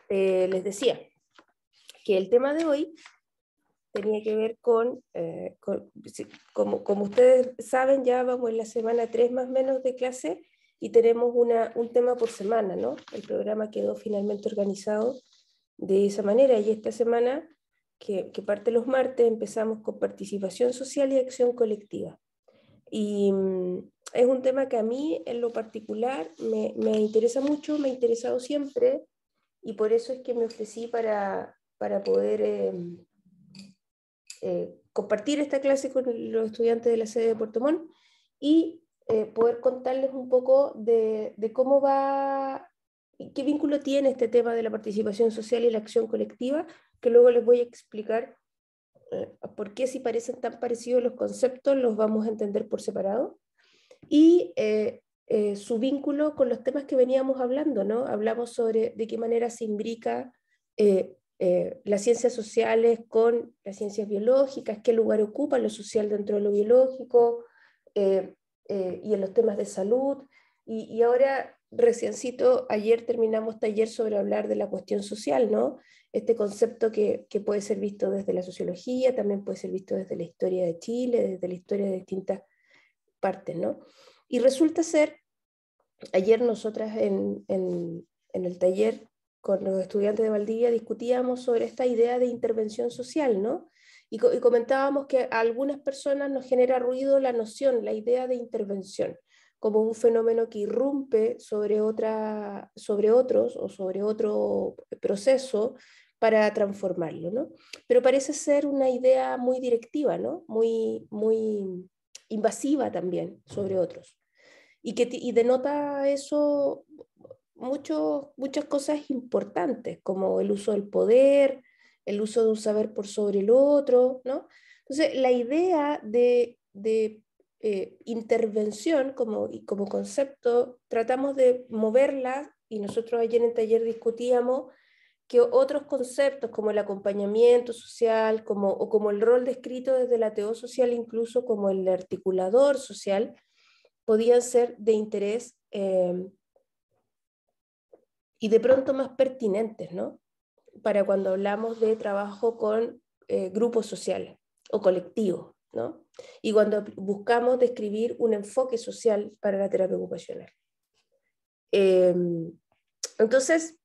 Les decía que el tema de hoy tenía que ver como ustedes saben, ya vamos en la semana 3 más o menos de clase y tenemos un tema por semana, ¿no? El programa quedó finalmente organizado de esa manera y esta semana, que parte los martes, empezamos con participación social y acción colectiva. Y es un tema que a mí en lo particular me interesa mucho, me ha interesado siempre y por eso es que me ofrecí para poder compartir esta clase con los estudiantes de la sede de Puerto Montt y poder contarles un poco de cómo va, qué vínculo tiene este tema de la participación social y la acción colectiva, que luego les voy a explicar por qué si parecen tan parecidos los conceptos los vamos a entender por separado, y su vínculo con los temas que veníamos hablando, ¿no? Hablamos sobre de qué manera se imbrica las ciencias sociales con las ciencias biológicas, qué lugar ocupa lo social dentro de lo biológico, y en los temas de salud. Y ahora, reciencito, ayer terminamos taller sobre hablar de la cuestión social, ¿no? Este concepto que puede ser visto desde la sociología, también puede ser visto desde la historia de Chile, desde la historia de distintas partes, ¿no? Y resulta ser, ayer nosotras en el taller con los estudiantes de Valdivia discutíamos sobre esta idea de intervención social, ¿no? Y comentábamos que a algunas personas nos genera ruido la noción, la idea de intervención, como un fenómeno que irrumpe sobre otros o sobre otro proceso para transformarlo, ¿no? Pero parece ser una idea muy directiva, ¿no? Muy invasiva también sobre otros. Y denota eso muchas cosas importantes, como el uso del poder, el uso de un saber por sobre el otro, ¿no? Entonces, la idea de intervención como concepto, tratamos de moverla, y nosotros ayer en el taller discutíamos que otros conceptos como el acompañamiento social, o como el rol descrito desde la teoría social, incluso como el articulador social, podían ser de interés y de pronto más pertinentes, ¿no? Para cuando hablamos de trabajo con grupos sociales o colectivos, ¿no? Y cuando buscamos describir un enfoque social para la terapia ocupacional. Entonces,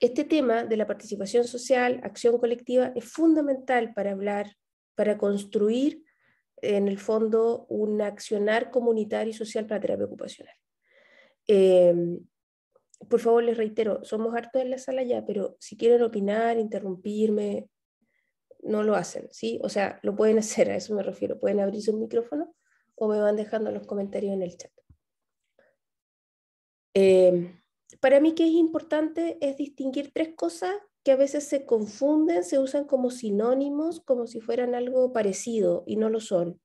este tema de la participación social, acción colectiva, es fundamental para hablar, para construir, en el fondo, un accionar comunitario y social para la terapia ocupacional. Por favor, les reitero, somos hartos en la sala ya, pero si quieren opinar, interrumpirme, no lo hacen, ¿sí? O sea, lo pueden hacer, a eso me refiero, pueden abrir su micrófono o me van dejando los comentarios en el chat. Para mí que es importante es distinguir tres cosas que a veces se confunden, se usan como sinónimos, como si fueran algo parecido, y no lo son,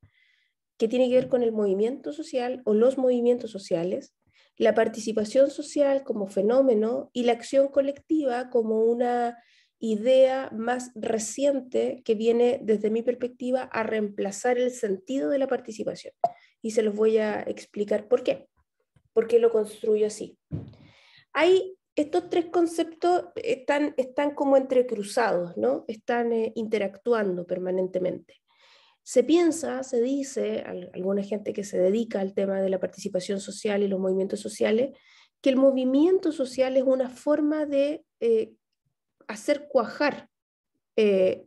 que tiene que ver con el movimiento social o los movimientos sociales, la participación social como fenómeno y la acción colectiva como una idea más reciente que viene, desde mi perspectiva, a reemplazar el sentido de la participación. Y se los voy a explicar por qué lo construyo así. Estos tres conceptos están como entrecruzados, ¿no? Están interactuando permanentemente. Se piensa, se dice, alguna gente que se dedica al tema de la participación social y los movimientos sociales, que el movimiento social es una forma de hacer cuajar eh,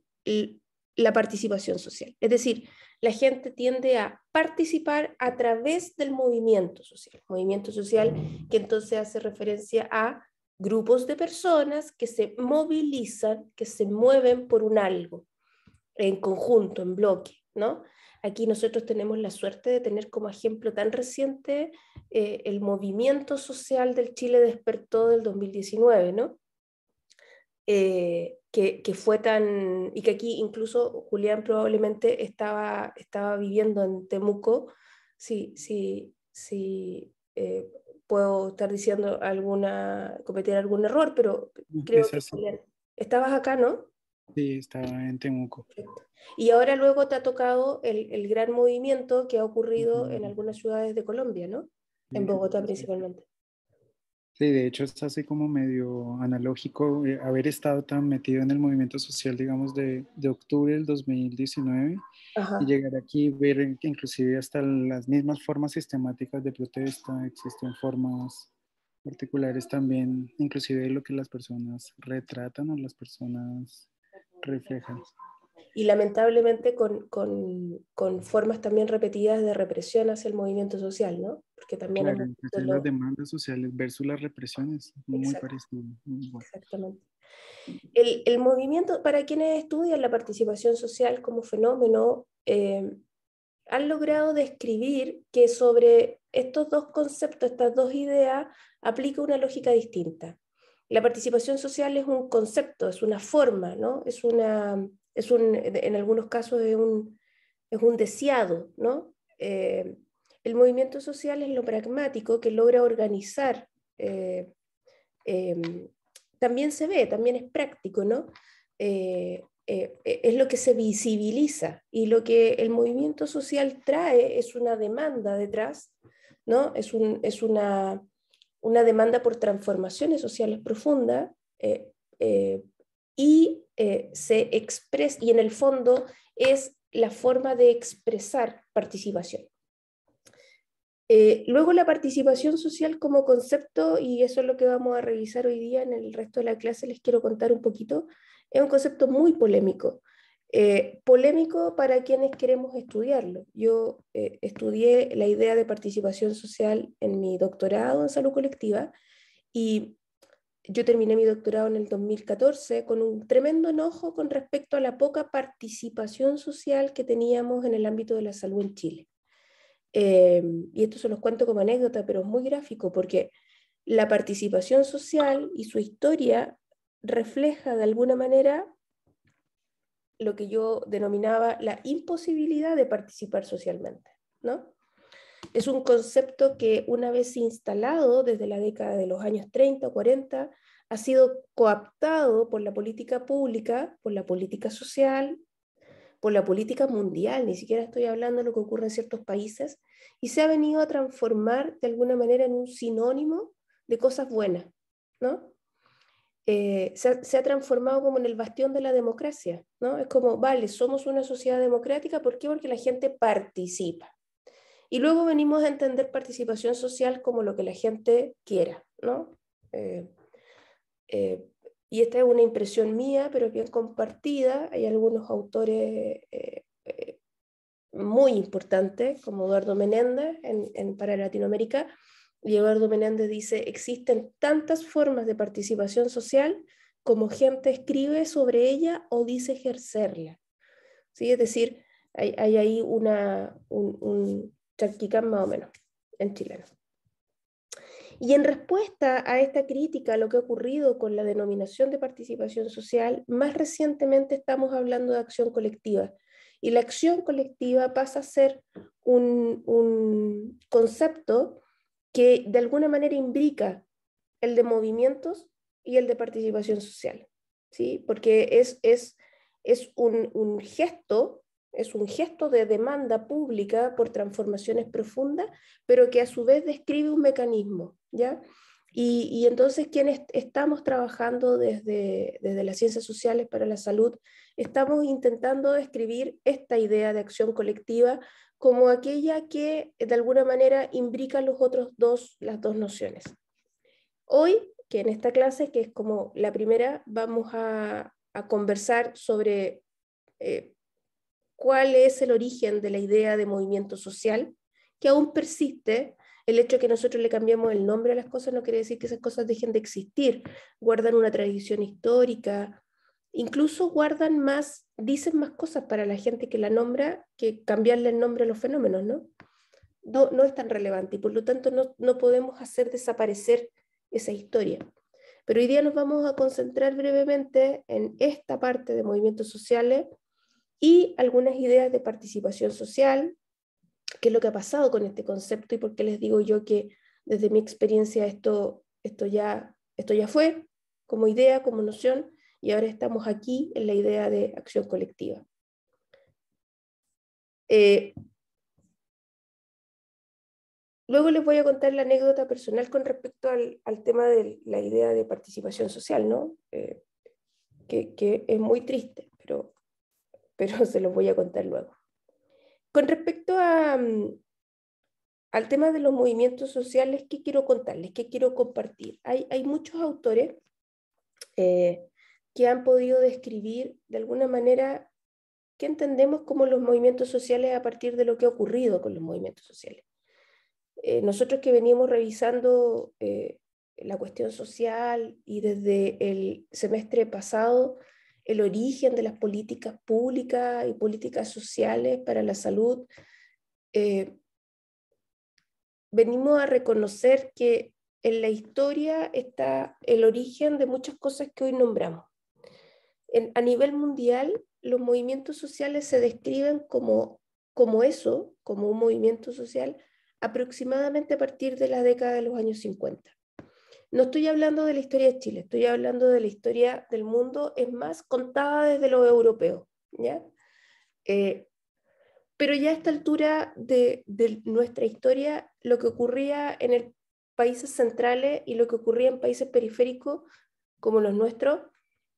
la participación social. Es decir, la gente tiende a participar a través del movimiento social que entonces hace referencia a grupos de personas que se movilizan, que se mueven por un algo, en conjunto, en bloque, ¿no? Aquí nosotros tenemos la suerte de tener como ejemplo tan reciente el movimiento social del Chile Despertó del 2019, ¿no? Que fue tan, y que aquí incluso Julián probablemente estaba viviendo en Temuco, sí, puedo estar diciendo cometer algún error, pero creo Es que así. Julián, estabas acá, ¿no? Sí, estaba en Temuco. Perfecto. Y ahora luego te ha tocado el gran movimiento que ha ocurrido en Ujú. algunas ciudades de Colombia, ¿no? En Sí, Bogotá sí. principalmente. Sí, de hecho es así como medio analógico haber estado tan metido en el movimiento social, digamos, de octubre del 2019 y Ajá. llegar aquí y ver que inclusive hasta las mismas formas sistemáticas de protesta, existen formas particulares también, inclusive de lo que las personas retratan o las personas reflejan. Y lamentablemente con formas también repetidas de represión hacia el movimiento social, ¿no? Porque también Claro, hemos visto entonces las demandas sociales versus las represiones, muy Exacto, parecido. Muy bueno. exactamente. El movimiento, para quienes estudian la participación social como fenómeno, han logrado describir que sobre estos dos conceptos, estas dos ideas, aplica una lógica distinta. La participación social es un concepto, es una forma, ¿no? En algunos casos es un deseado, ¿no? El movimiento social es lo pragmático que logra organizar, eh, eh, también se ve, también es práctico, ¿no? Es lo que se visibiliza y lo que el movimiento social trae es una demanda detrás, ¿no? Una demanda por transformaciones sociales profundas eh, se expresa, y en el fondo es la forma de expresar participación. Luego la participación social como concepto, y eso es lo que vamos a revisar hoy día en el resto de la clase, les quiero contar un poquito, es un concepto muy polémico. Polémico para quienes queremos estudiarlo. Yo estudié la idea de participación social en mi doctorado en salud colectiva y yo terminé mi doctorado en el 2014 con un tremendo enojo con respecto a la poca participación social que teníamos en el ámbito de la salud en Chile. Y esto se los cuento como anécdota, pero es muy gráfico porque la participación social y su historia refleja de alguna manera lo que yo denominaba la imposibilidad de participar socialmente, ¿no? Es un concepto que una vez instalado desde la década de los años 30 o 40, ha sido coaptado por la política pública, por la política social, por la política mundial, ni siquiera estoy hablando de lo que ocurre en ciertos países, y se ha venido a transformar de alguna manera en un sinónimo de cosas buenas, ¿no? Se ha transformado como en el bastión de la democracia, ¿no? Es como, vale, somos una sociedad democrática, ¿por qué? Porque la gente participa. Y luego venimos a entender participación social como lo que la gente quiera, ¿no? Eh, eh, y esta es una impresión mía, pero bien compartida. Hay algunos autores muy importantes, como Eduardo Menéndez para Latinoamérica. Y Eduardo Menéndez dice, existen tantas formas de participación social como gente escribe sobre ella o dice ejercerla. ¿Sí? Es decir, hay ahí un charquicán más o menos en chileno. Y en respuesta a esta crítica, a lo que ha ocurrido con la denominación de participación social, más recientemente estamos hablando de acción colectiva. Y la acción colectiva pasa a ser un concepto que de alguna manera imbrica el de movimientos y el de participación social, ¿sí? Porque es es un gesto de demanda pública por transformaciones profundas, pero que a su vez describe un mecanismo, ¿ya? Y entonces quienes estamos trabajando desde las ciencias sociales para la salud, estamos intentando describir esta idea de acción colectiva como aquella que de alguna manera imbrica las dos nociones. Hoy, que en esta clase, que es como la primera, vamos a conversar sobre cuál es el origen de la idea de movimiento social, que aún persiste. El hecho de que nosotros le cambiamos el nombre a las cosas no quiere decir que esas cosas dejen de existir, guardan una tradición histórica, incluso guardan más, dicen más cosas para la gente que la nombra que cambiarle el nombre a los fenómenos, ¿no? No es tan relevante y por lo tanto no podemos hacer desaparecer esa historia. Pero hoy día nos vamos a concentrar brevemente en esta parte de movimientos sociales y algunas ideas de participación social, qué es lo que ha pasado con este concepto y por qué les digo yo que desde mi experiencia esto ya fue como idea, como noción, y ahora estamos aquí en la idea de acción colectiva. Eh, Luego les voy a contar la anécdota personal con respecto al tema de la idea de participación social, ¿no? Que es muy triste, pero se los voy a contar luego. Con respecto al tema de los movimientos sociales, ¿qué quiero contarles? ¿Qué quiero compartir? Hay muchos autores que han podido describir de alguna manera qué entendemos como los movimientos sociales a partir de lo que ha ocurrido con los movimientos sociales. Nosotros que venimos revisando la cuestión social y desde el semestre pasado el origen de las políticas públicas y políticas sociales para la salud, venimos a reconocer que en la historia está el origen de muchas cosas que hoy nombramos. A nivel mundial, los movimientos sociales se describen como eso, como un movimiento social, aproximadamente a partir de la década de los años 50. No estoy hablando de la historia de Chile, estoy hablando de la historia del mundo, es más, contada desde los europeos, ¿ya? Pero ya a esta altura de nuestra historia, lo que ocurría en países centrales y lo que ocurría en países periféricos, como los nuestros,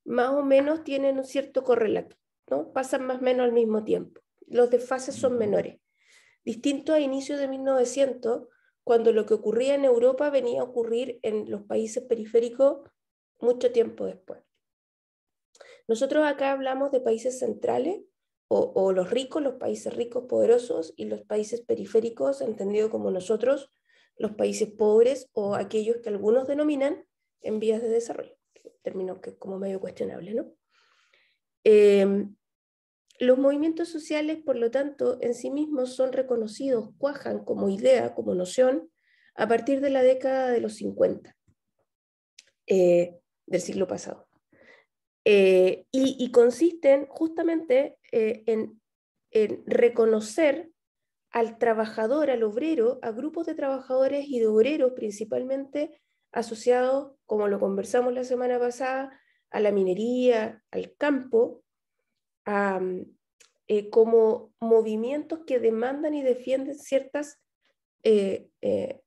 más o menos tienen un cierto correlato, ¿no? Pasan más o menos al mismo tiempo. Los desfases son menores. Distinto a inicios de 1900, cuando lo que ocurría en Europa venía a ocurrir en los países periféricos mucho tiempo después. Nosotros acá hablamos de países centrales, o los ricos, los países ricos, poderosos, y los países periféricos, entendido como nosotros, los países pobres, o aquellos que algunos denominan en vías de desarrollo, término que es como medio cuestionable, ¿no? Los movimientos sociales, por lo tanto, en sí mismos son reconocidos, cuajan como idea, como noción, a partir de la década de los 50 del siglo pasado. Y consisten justamente en reconocer al trabajador, al obrero, a grupos de trabajadores y de obreros principalmente asociados, como lo conversamos la semana pasada, a la minería, al campo, como movimientos que demandan y defienden ciertas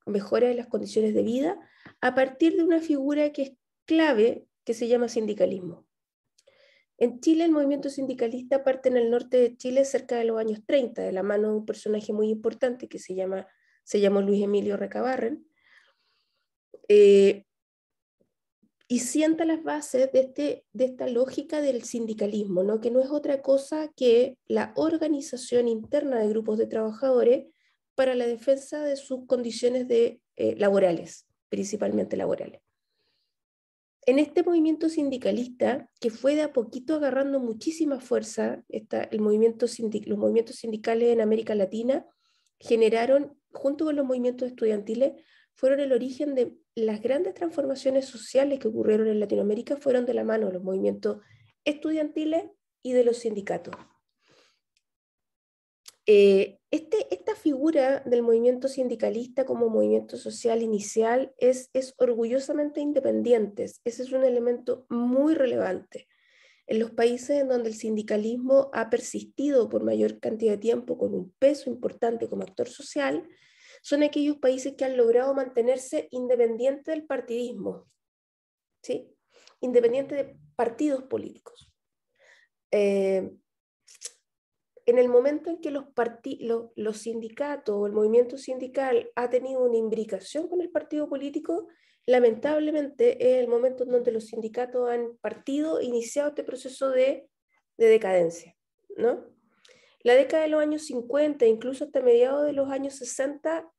mejoras de las condiciones de vida a partir de una figura que es clave, que se llama sindicalismo. En Chile el movimiento sindicalista parte en el norte de Chile cerca de los años 30, de la mano de un personaje muy importante que se llamó Luis Emilio Recabarren, y sienta las bases de esta lógica del sindicalismo, ¿no? Que no es otra cosa que la organización interna de grupos de trabajadores para la defensa de sus condiciones laborales, principalmente laborales. En este movimiento sindicalista, que fue de a poquito agarrando muchísima fuerza, los movimientos sindicales en América Latina generaron, junto con los movimientos estudiantiles, fueron el origen de las grandes transformaciones sociales que ocurrieron en Latinoamérica, fueron de la mano de los movimientos estudiantiles y de los sindicatos. Esta figura del movimiento sindicalista como movimiento social inicial es orgullosamente independiente. Ese es un elemento muy relevante. En los países en donde el sindicalismo ha persistido por mayor cantidad de tiempo con un peso importante como actor social, son aquellos países que han logrado mantenerse independientes del partidismo, ¿sí? Independiente de partidos políticos. En el momento en que los sindicatos o el movimiento sindical ha tenido una imbricación con el partido político, lamentablemente es el momento en donde los sindicatos han iniciado este proceso de decadencia, ¿no? La década de los años 50, incluso hasta mediados de los años 60,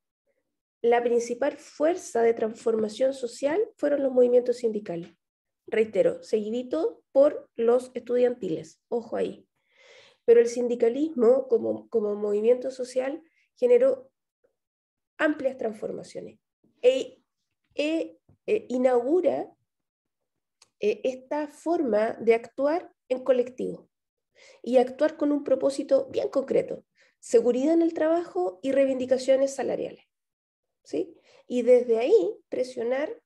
la principal fuerza de transformación social fueron los movimientos sindicales. Reitero, seguidito por los estudiantiles, ojo ahí. Pero el sindicalismo como movimiento social generó amplias transformaciones inaugura esta forma de actuar en colectivo y actuar con un propósito bien concreto: seguridad en el trabajo y reivindicaciones salariales, ¿sí? Y desde ahí presionar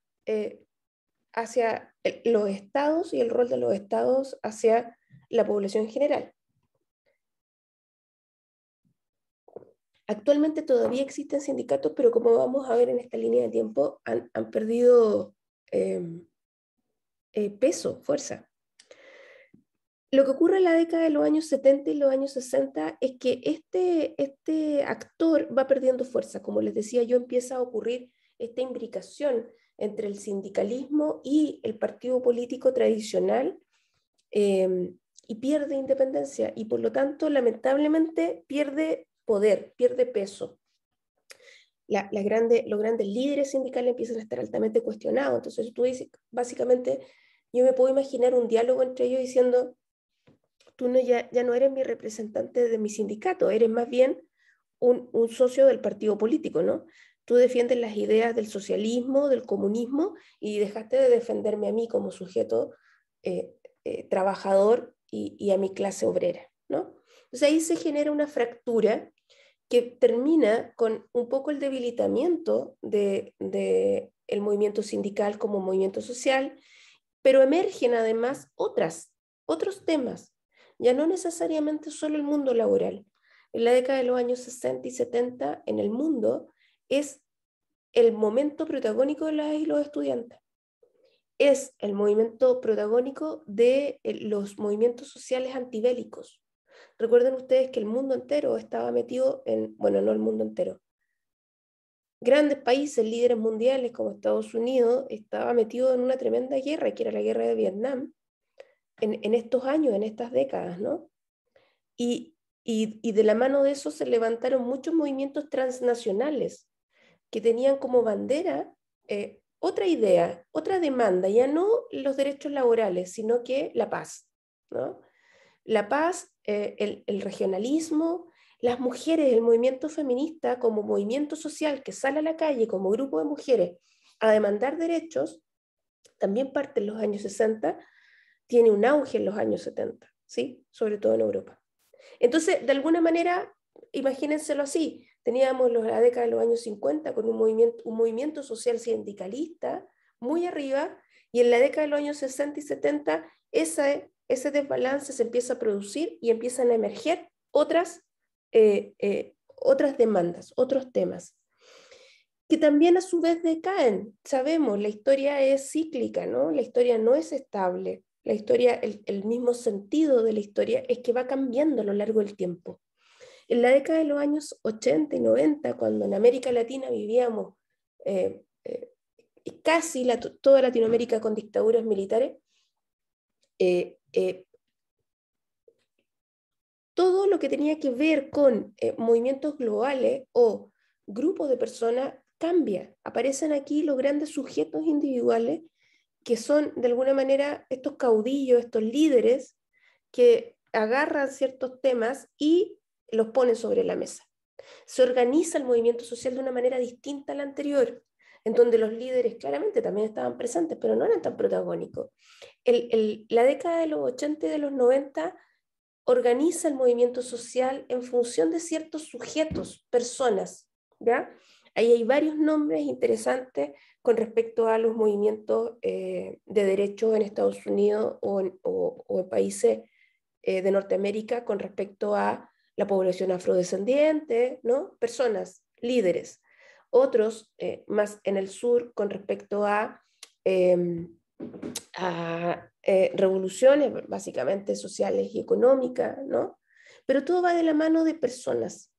hacia los estados y el rol de los estados hacia la población en general. Actualmente todavía existen sindicatos, pero como vamos a ver en esta línea de tiempo, han perdido peso, fuerza. Lo que ocurre en la década de los años 70 y los años 60 es que este actor va perdiendo fuerza. Como les decía yo, empieza a ocurrir esta imbricación entre el sindicalismo y el partido político tradicional, y pierde independencia y por lo tanto lamentablemente pierde poder, pierde peso. Los grandes líderes sindicales empiezan a estar altamente cuestionados. Entonces tú dices, básicamente, yo me puedo imaginar un diálogo entre ellos diciendo, tú ya no eres mi representante de mi sindicato, eres más bien un socio del partido político, ¿no? Tú defiendes las ideas del socialismo, del comunismo, y dejaste de defenderme a mí como sujeto trabajador y a mi clase obrera, ¿no? Entonces ahí se genera una fractura que termina con un poco el debilitamiento del movimiento sindical como movimiento social, pero emergen además otros temas, ya no necesariamente solo el mundo laboral. En la década de los años 60 y 70 en el mundo es el momento protagónico de las y los estudiantes. Es el movimiento protagónico de los movimientos sociales antibélicos. Recuerden ustedes que el mundo entero estaba metido en, bueno, no el mundo entero, grandes países, líderes mundiales como Estados Unidos, estaba metido en una tremenda guerra, que era la guerra de Vietnam, en estos años, en estas décadas, ¿no? Y de la mano de eso se levantaron muchos movimientos transnacionales que tenían como bandera otra idea, otra demanda, ya no los derechos laborales, sino que la paz, ¿no? La paz, el regionalismo, las mujeres, el movimiento feminista como movimiento social que sale a la calle como grupo de mujeres a demandar derechos, también parte en los años 60, tiene un auge en los años 70, ¿sí? Sobre todo en Europa. Entonces, de alguna manera, imagínenselo así, teníamos la década de los años 50 con un movimiento social sindicalista muy arriba, y en la década de los años 60 y 70 ese desbalance se empieza a producir y empiezan a emerger otras demandas, otros temas, que también a su vez decaen. Sabemos, la historia es cíclica, ¿no? La historia no es estable. La historia, el mismo sentido de la historia es que va cambiando a lo largo del tiempo. En la década de los años 80 y 90, cuando en América Latina vivíamos casi toda Latinoamérica con dictaduras militares, todo lo que tenía que ver con movimientos globales o grupos de personas cambia. Aparecen aquí los grandes sujetos individuales que son de alguna manera estos caudillos, estos líderes que agarran ciertos temas y los ponen sobre la mesa. Se organiza el movimiento social de una manera distinta a la anterior, en donde los líderes claramente también estaban presentes, pero no eran tan protagónicos. La década de los 80 y de los 90 organiza el movimiento social en función de ciertos sujetos, personas, ¿ya? Ahí hay varios nombres interesantes con respecto a los movimientos de derechos en Estados Unidos o en países de Norteamérica con respecto a la población afrodescendiente, ¿no? Personas, líderes. Otros más en el sur con respecto a revoluciones básicamente sociales y económicas, ¿no? Pero todo va de la mano de personas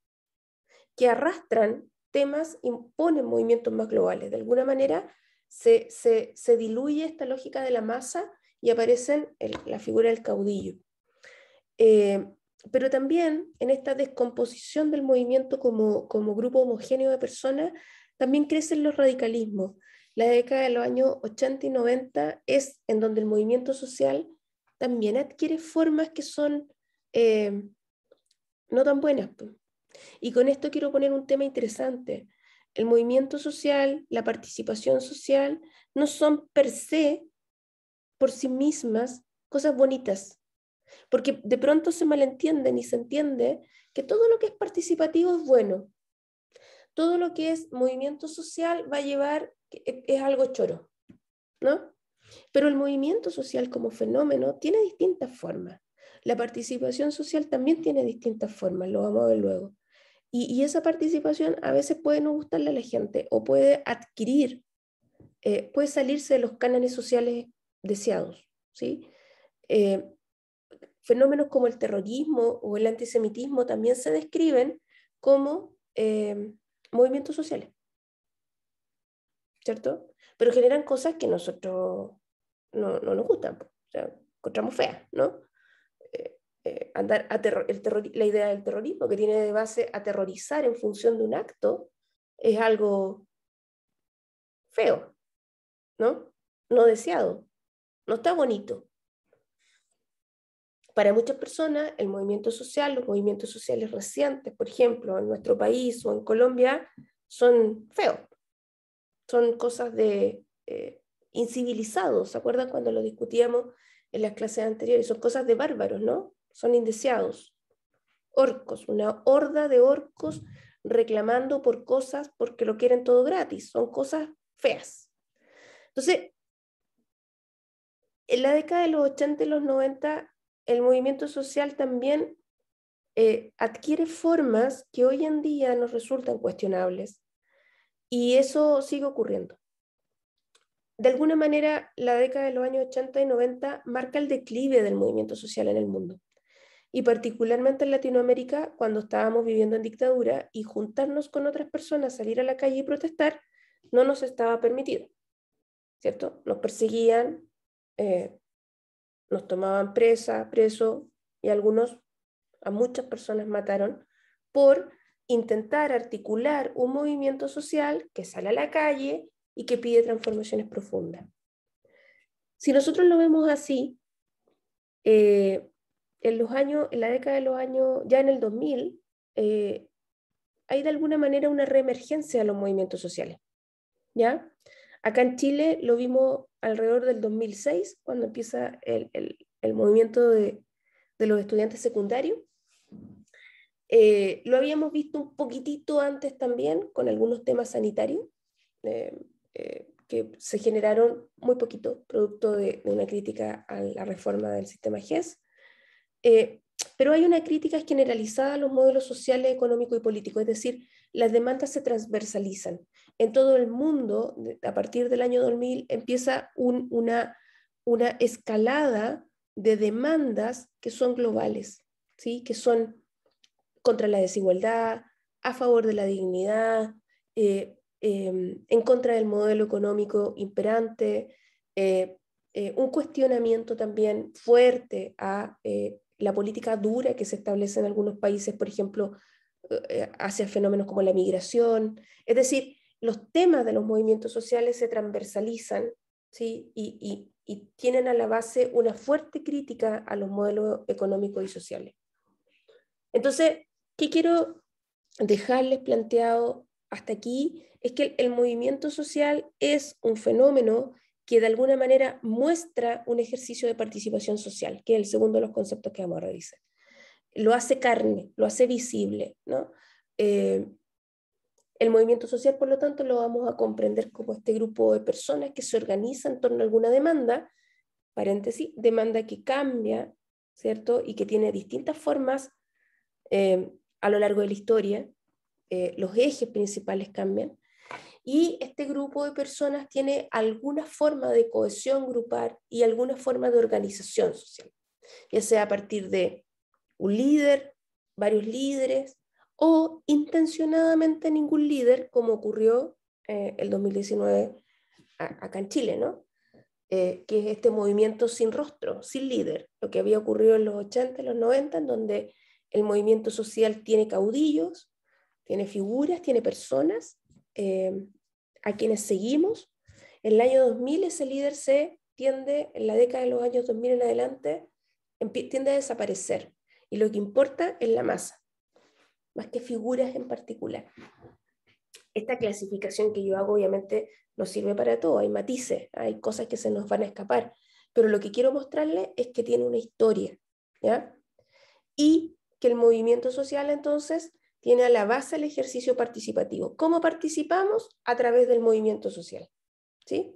que arrastran temas, imponen movimientos más globales. De alguna manera se diluye esta lógica de la masa y aparece la figura del caudillo. Pero también en esta descomposición del movimiento como grupo homogéneo de personas, también crecen los radicalismos. La década de los años 80 y 90 es en donde el movimiento social también adquiere formas que son no tan buenas. Y con esto quiero poner un tema interesante. El movimiento social, la participación social, no son per se, por sí mismas, cosas bonitas. Porque de pronto se malentienden y se entiende que todo lo que es participativo es bueno. Todo lo que es movimiento social va a llevar, es algo choro, ¿no? Pero el movimiento social como fenómeno tiene distintas formas. La participación social también tiene distintas formas, lo vamos a ver luego. Y esa participación a veces puede no gustarle a la gente o puede adquirir, puede salirse de los cánones sociales deseados, ¿sí? Fenómenos como el terrorismo o el antisemitismo también se describen como movimientos sociales, ¿cierto? Pero generan cosas que nosotros no nos gustan, o sea, encontramos feas, ¿no? La idea del terrorismo, que tiene de base aterrorizar en función de un acto, es algo feo, ¿no? No deseado, no está bonito. Para muchas personas, el movimiento social, los movimientos sociales recientes, por ejemplo, en nuestro país o en Colombia, son feos, son cosas de incivilizados. ¿Se acuerdan cuando lo discutíamos en las clases anteriores? Son cosas de bárbaros, ¿no? Son indeseados. Orcos, una horda de orcos reclamando por cosas porque lo quieren todo gratis. Son cosas feas. Entonces, en la década de los 80 y los 90, el movimiento social también adquiere formas que hoy en día nos resultan cuestionables. Y eso sigue ocurriendo. De alguna manera, la década de los años 80 y 90 marca el declive del movimiento social en el mundo. Y particularmente en Latinoamérica, cuando estábamos viviendo en dictadura y juntarnos con otras personas, salir a la calle y protestar, no nos estaba permitido, ¿cierto? Nos perseguían, nos tomaban preso, y a muchas personas mataron por intentar articular un movimiento social que sale a la calle y que pide transformaciones profundas. Si nosotros lo vemos así, en la década de los años, ya en el 2000, hay de alguna manera una reemergencia de los movimientos sociales, ¿ya? Acá en Chile lo vimos alrededor del 2006, cuando empieza el movimiento de los estudiantes secundarios. Lo habíamos visto un poquitito antes también con algunos temas sanitarios que se generaron muy poquito, producto de una crítica a la reforma del sistema GES. Pero hay una crítica generalizada a los modelos sociales, económicos y políticos, es decir, las demandas se transversalizan. En todo el mundo, a partir del año 2000, empieza una escalada de demandas que son globales, ¿sí? Que son contra la desigualdad, a favor de la dignidad, en contra del modelo económico imperante, un cuestionamiento también fuerte a la política dura que se establece en algunos países, por ejemplo, hacia fenómenos como la migración. Es decir, los temas de los movimientos sociales se transversalizan, ¿sí? Y tienen a la base una fuerte crítica a los modelos económicos y sociales. Entonces, ¿qué quiero dejarles planteado hasta aquí? Es que el movimiento social es un fenómeno que de alguna manera muestra un ejercicio de participación social, que es el segundo de los conceptos que vamos a revisar. Lo hace carne, lo hace visible, ¿no? El movimiento social, por lo tanto, lo vamos a comprender como este grupo de personas que se organizan en torno a alguna demanda, paréntesis, demanda que cambia, ¿cierto? Y que tiene distintas formas a lo largo de la historia, los ejes principales cambian, y este grupo de personas tiene alguna forma de cohesión grupal y alguna forma de organización social, ya sea a partir de un líder, varios líderes, o intencionadamente ningún líder, como ocurrió el 2019 acá en Chile, ¿no? Que es este movimiento sin rostro, sin líder, lo que había ocurrido en los 80, en los 90, en donde el movimiento social tiene caudillos, tiene figuras, tiene personas a quienes seguimos. En el año 2000 ese líder en la década de los años 2000 en adelante, tiende a desaparecer. Y lo que importa es la masa, más que figuras en particular. Esta clasificación que yo hago obviamente no sirve para todo, hay matices, hay cosas que se nos van a escapar, pero lo que quiero mostrarles es que tiene una historia, ¿ya? Y que el movimiento social entonces tiene a la base el ejercicio participativo. ¿Cómo participamos? A través del movimiento social, ¿sí?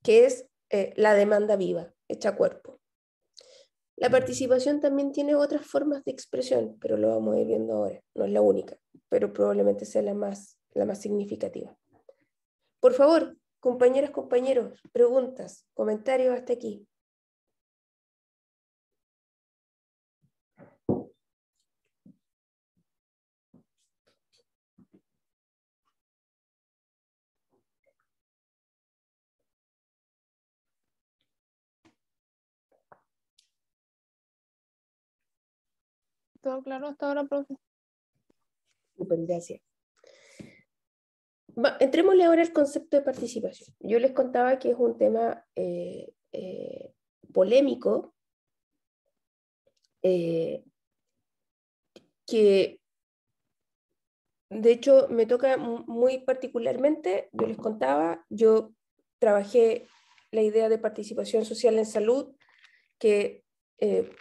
Que es la demanda viva, hecha cuerpo. La participación también tiene otras formas de expresión, pero lo vamos a ir viendo ahora. No es la única, pero probablemente sea la más significativa. Por favor, compañeras, compañeros, preguntas, comentarios hasta aquí. Todo claro hasta ahora, profe. Super, gracias. Entrémosle ahora al concepto de participación. Yo les contaba que es un tema polémico, que de hecho me toca muy particularmente. Yo les contaba, yo trabajé la idea de participación social en salud, que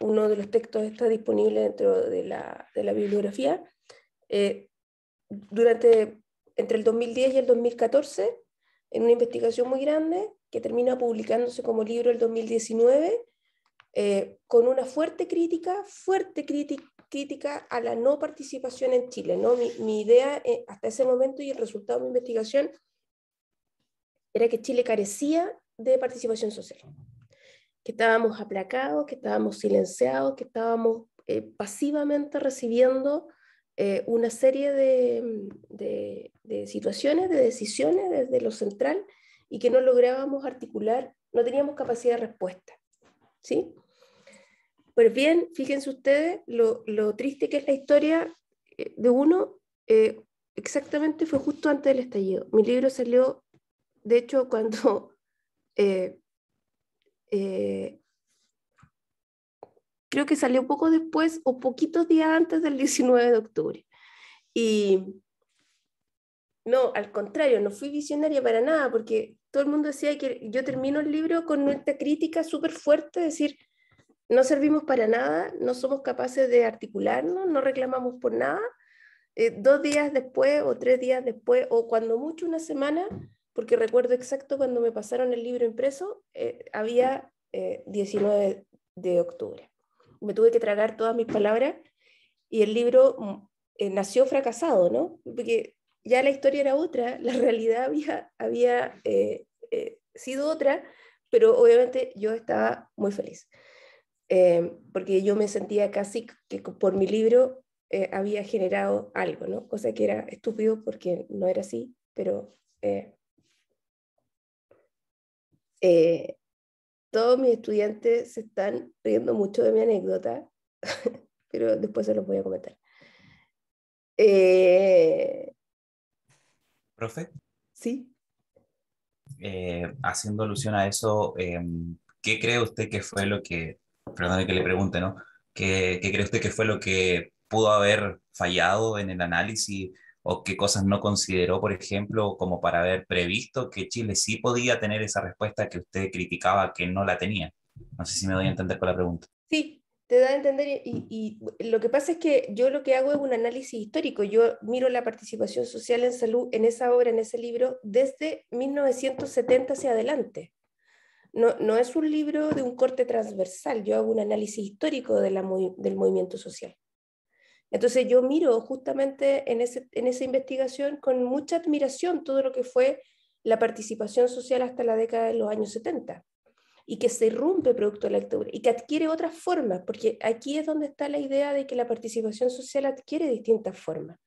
uno de los textos está disponible dentro de la bibliografía, entre el 2010 y el 2014, en una investigación muy grande que termina publicándose como libro el 2019, con una fuerte crítica a la no participación en Chile, ¿no? Mi idea hasta ese momento y el resultado de mi investigación era que Chile carecía de participación social, que estábamos aplacados, que estábamos silenciados, que estábamos pasivamente recibiendo una serie de situaciones, de decisiones desde lo central, y que no lográbamos articular, no teníamos capacidad de respuesta, ¿sí? Pues bien, fíjense ustedes lo triste que es la historia de uno. Exactamente fue justo antes del estallido. Mi libro salió, de hecho, cuando creo que salió poco después o poquitos días antes del 19 de octubre. Y no, al contrario, no fui visionaria para nada, porque todo el mundo decía que yo termino el libro con esta crítica súper fuerte, es decir, no servimos para nada, no somos capaces de articularnos, no reclamamos por nada. 2 días después o 3 días después, o cuando mucho una semana, porque recuerdo exacto cuando me pasaron el libro impreso, había 19 de octubre. Me tuve que tragar todas mis palabras y el libro nació fracasado, ¿no? Porque ya la historia era otra, la realidad había sido otra, pero obviamente yo estaba muy feliz. Porque yo me sentía casi que por mi libro había generado algo, ¿no? Cosa que era estúpido porque no era así, pero todos mis estudiantes se están riendo mucho de mi anécdota, pero después se los voy a comentar. Profe, ¿Sí? haciendo alusión a eso, ¿qué cree usted que fue lo que, perdone que le pregunte, ¿no? ¿Qué cree usted que fue lo que pudo haber fallado en el análisis o qué cosas no consideró, por ejemplo, como para haber previsto que Chile sí podía tener esa respuesta que usted criticaba que no la tenía? No sé si me doy a entender con la pregunta. Sí, te da a entender, y lo que pasa es que yo lo que hago es un análisis histórico. Yo miro la participación social en salud en esa obra, en ese libro, desde 1970 hacia adelante. No es un libro de un corte transversal, yo hago un análisis histórico del movimiento social. Entonces yo miro justamente en esa investigación con mucha admiración todo lo que fue la participación social hasta la década de los años 70, y que se irrumpe producto de la dictadura y que adquiere otras formas, porque aquí es donde está la idea de que la participación social adquiere distintas formas.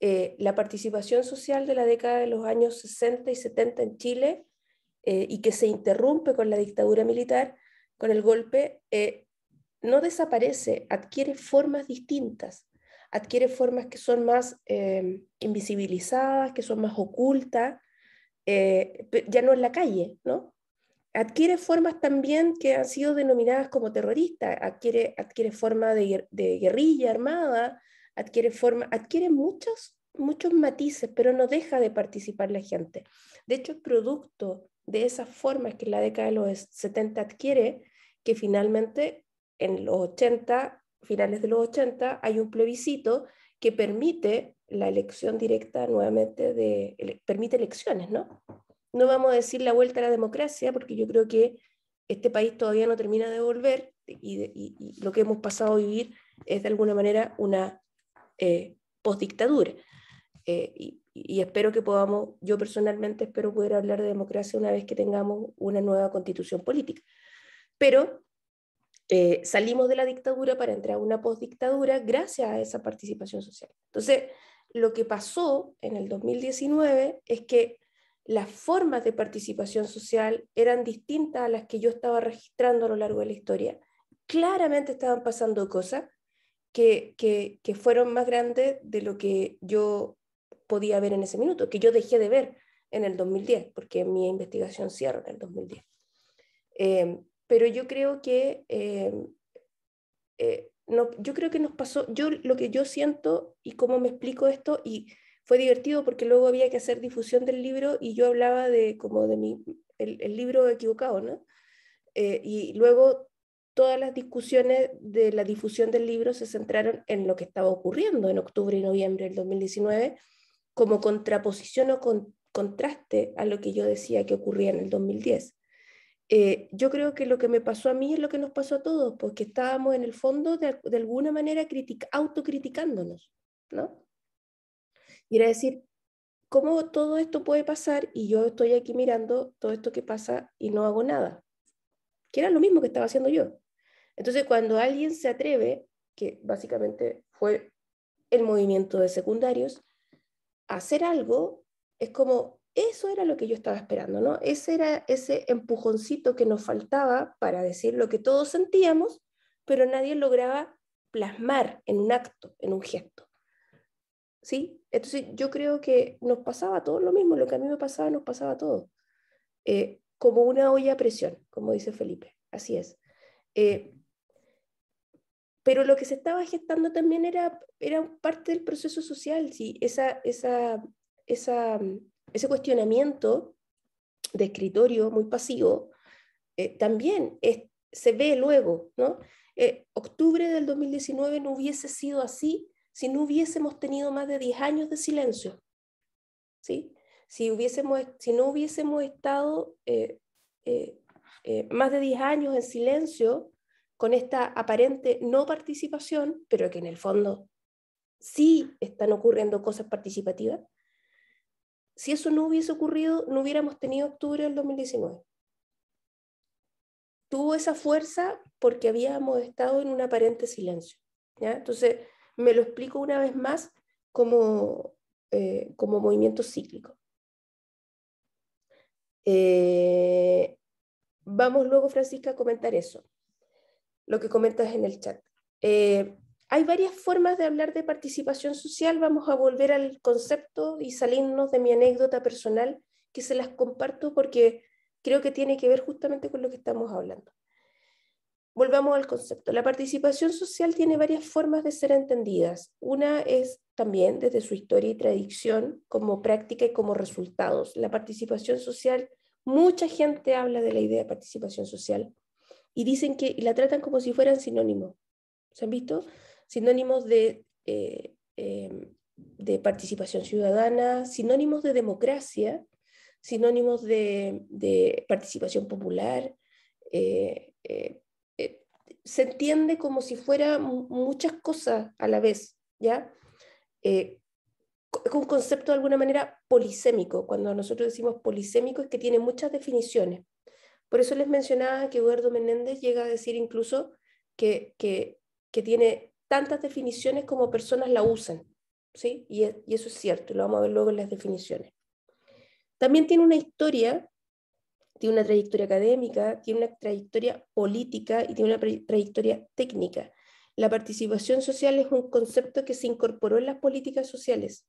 La participación social de la década de los años 60 y 70 en Chile, y que se interrumpe con la dictadura militar, con el golpe, no desaparece, adquiere formas distintas, adquiere formas que son más invisibilizadas, que son más ocultas, ya no en la calle, ¿no? Adquiere formas también que han sido denominadas como terroristas, adquiere forma de guerrilla armada, adquiere muchos matices, pero no deja de participar la gente. De hecho, es producto de esas formas que en la década de los 70 adquiere, que finalmente en los 80, finales de los 80, hay un plebiscito que permite la elección directa nuevamente, permite elecciones, ¿no? No vamos a decir la vuelta a la democracia, porque yo creo que este país todavía no termina de volver, y lo que hemos pasado a vivir es de alguna manera una postdictadura. Y espero que podamos, yo personalmente espero poder hablar de democracia una vez que tengamos una nueva constitución política. Pero salimos de la dictadura para entrar a una postdictadura gracias a esa participación social. Entonces, lo que pasó en el 2019 es que las formas de participación social eran distintas a las que yo estaba registrando a lo largo de la historia. Claramente estaban pasando cosas que fueron más grandes de lo que yo podía ver en ese minuto, que yo dejé de ver en el 2010, porque mi investigación cierra en el 2010. Pero yo creo que no, yo creo que nos pasó, lo que yo siento y cómo me explico esto, y fue divertido porque luego había que hacer difusión del libro y yo hablaba de como de el libro equivocado, ¿no? Y luego todas las discusiones de la difusión del libro se centraron en lo que estaba ocurriendo en octubre y noviembre del 2019 como contraposición o contraste a lo que yo decía que ocurría en el 2010. Yo creo que lo que me pasó a mí es lo que nos pasó a todos, porque estábamos en el fondo de alguna manera autocriticándonos, ¿no? Y era decir, ¿cómo todo esto puede pasar y yo estoy aquí mirando todo esto que pasa y no hago nada? Que era lo mismo que estaba haciendo yo. Entonces, cuando alguien se atreve, que básicamente fue el movimiento de secundarios, a hacer algo, es como, eso era lo que yo estaba esperando, ¿no? Ese era ese empujoncito que nos faltaba para decir lo que todos sentíamos, pero nadie lograba plasmar en un acto, en un gesto. ¿Sí? Entonces yo creo que nos pasaba todo lo mismo, lo que a mí me pasaba, nos pasaba a todos. Como una olla a presión, como dice Felipe, así es. Pero lo que se estaba gestando también era parte del proceso social, ¿sí? Ese cuestionamiento de escritorio muy pasivo también se ve luego, ¿no? Octubre del 2019 no hubiese sido así si no hubiésemos tenido más de 10 años de silencio, ¿sí? Si no hubiésemos estado más de 10 años en silencio con esta aparente no participación, pero que en el fondo sí están ocurriendo cosas participativas, si eso no hubiese ocurrido, no hubiéramos tenido octubre del 2019. Tuvo esa fuerza porque habíamos estado en un aparente silencio, ¿ya? Entonces, me lo explico una vez más como movimiento cíclico. Vamos luego, Francisca, a comentar eso, lo que comentas en el chat. Hay varias formas de hablar de participación social. Vamos a volver al concepto y salirnos de mi anécdota personal, que se las comparto porque creo que tiene que ver justamente con lo que estamos hablando. Volvamos al concepto. La participación social tiene varias formas de ser entendidas. Una es también desde su historia y tradición como práctica y como resultados. La participación social, mucha gente habla de la idea de participación social y dicen que y la tratan como si fueran sinónimos. ¿Se han visto? Sinónimos de participación ciudadana, sinónimos de democracia, sinónimos de participación popular. Se entiende como si fuera muchas cosas a la vez, ¿ya? Es un concepto de alguna manera polisémico. Cuando nosotros decimos polisémico es que tiene muchas definiciones. Por eso les mencionaba que Eduardo Menéndez llega a decir incluso que tiene tantas definiciones como personas la usan, ¿sí? Y eso es cierto, lo vamos a ver luego en las definiciones. También tiene una historia, tiene una trayectoria académica, tiene una trayectoria política y tiene una trayectoria técnica. La participación social es un concepto que se incorporó en las políticas sociales.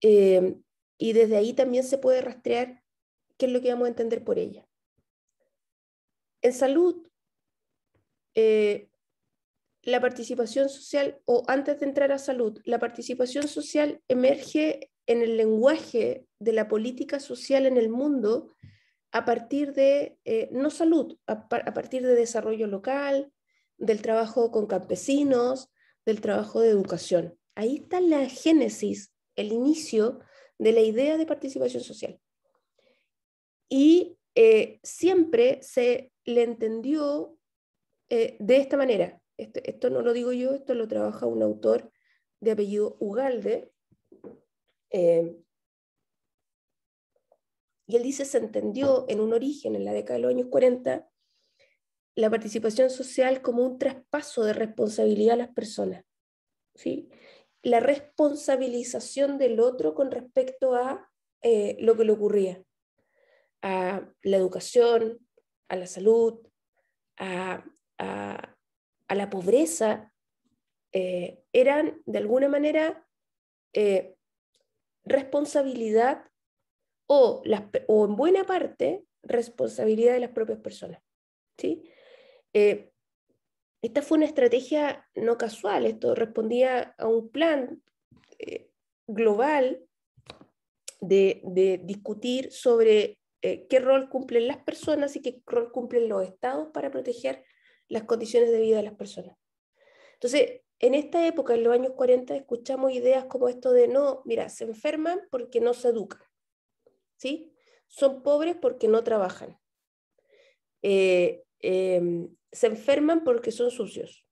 Y desde ahí también se puede rastrear qué es lo que vamos a entender por ella. En salud, la participación social, o antes de entrar a salud, la participación social emerge en el lenguaje de la política social en el mundo a partir de, no salud, a partir de desarrollo local, del trabajo con campesinos, del trabajo de educación. Ahí está la génesis, el inicio de la idea de participación social. Y siempre se le entendió de esta manera. Esto no lo digo yo, esto lo trabaja un autor de apellido Ugalde, y él dice, se entendió en un origen, en la década de los años 40, la participación social como un traspaso de responsabilidad a las personas, ¿sí? La responsabilización del otro con respecto a lo que le ocurría, a la educación, a la salud, a, a la pobreza, eran de alguna manera responsabilidad o en buena parte responsabilidad de las propias personas, ¿sí? Esta fue una estrategia no casual, esto respondía a un plan global de discutir sobre qué rol cumplen las personas y qué rol cumplen los estados para proteger las condiciones de vida de las personas. Entonces, en esta época, en los años 40, escuchamos ideas como esto de, no, mira, se enferman porque no se educan, ¿sí? Son pobres porque no trabajan. Se enferman porque son sucios,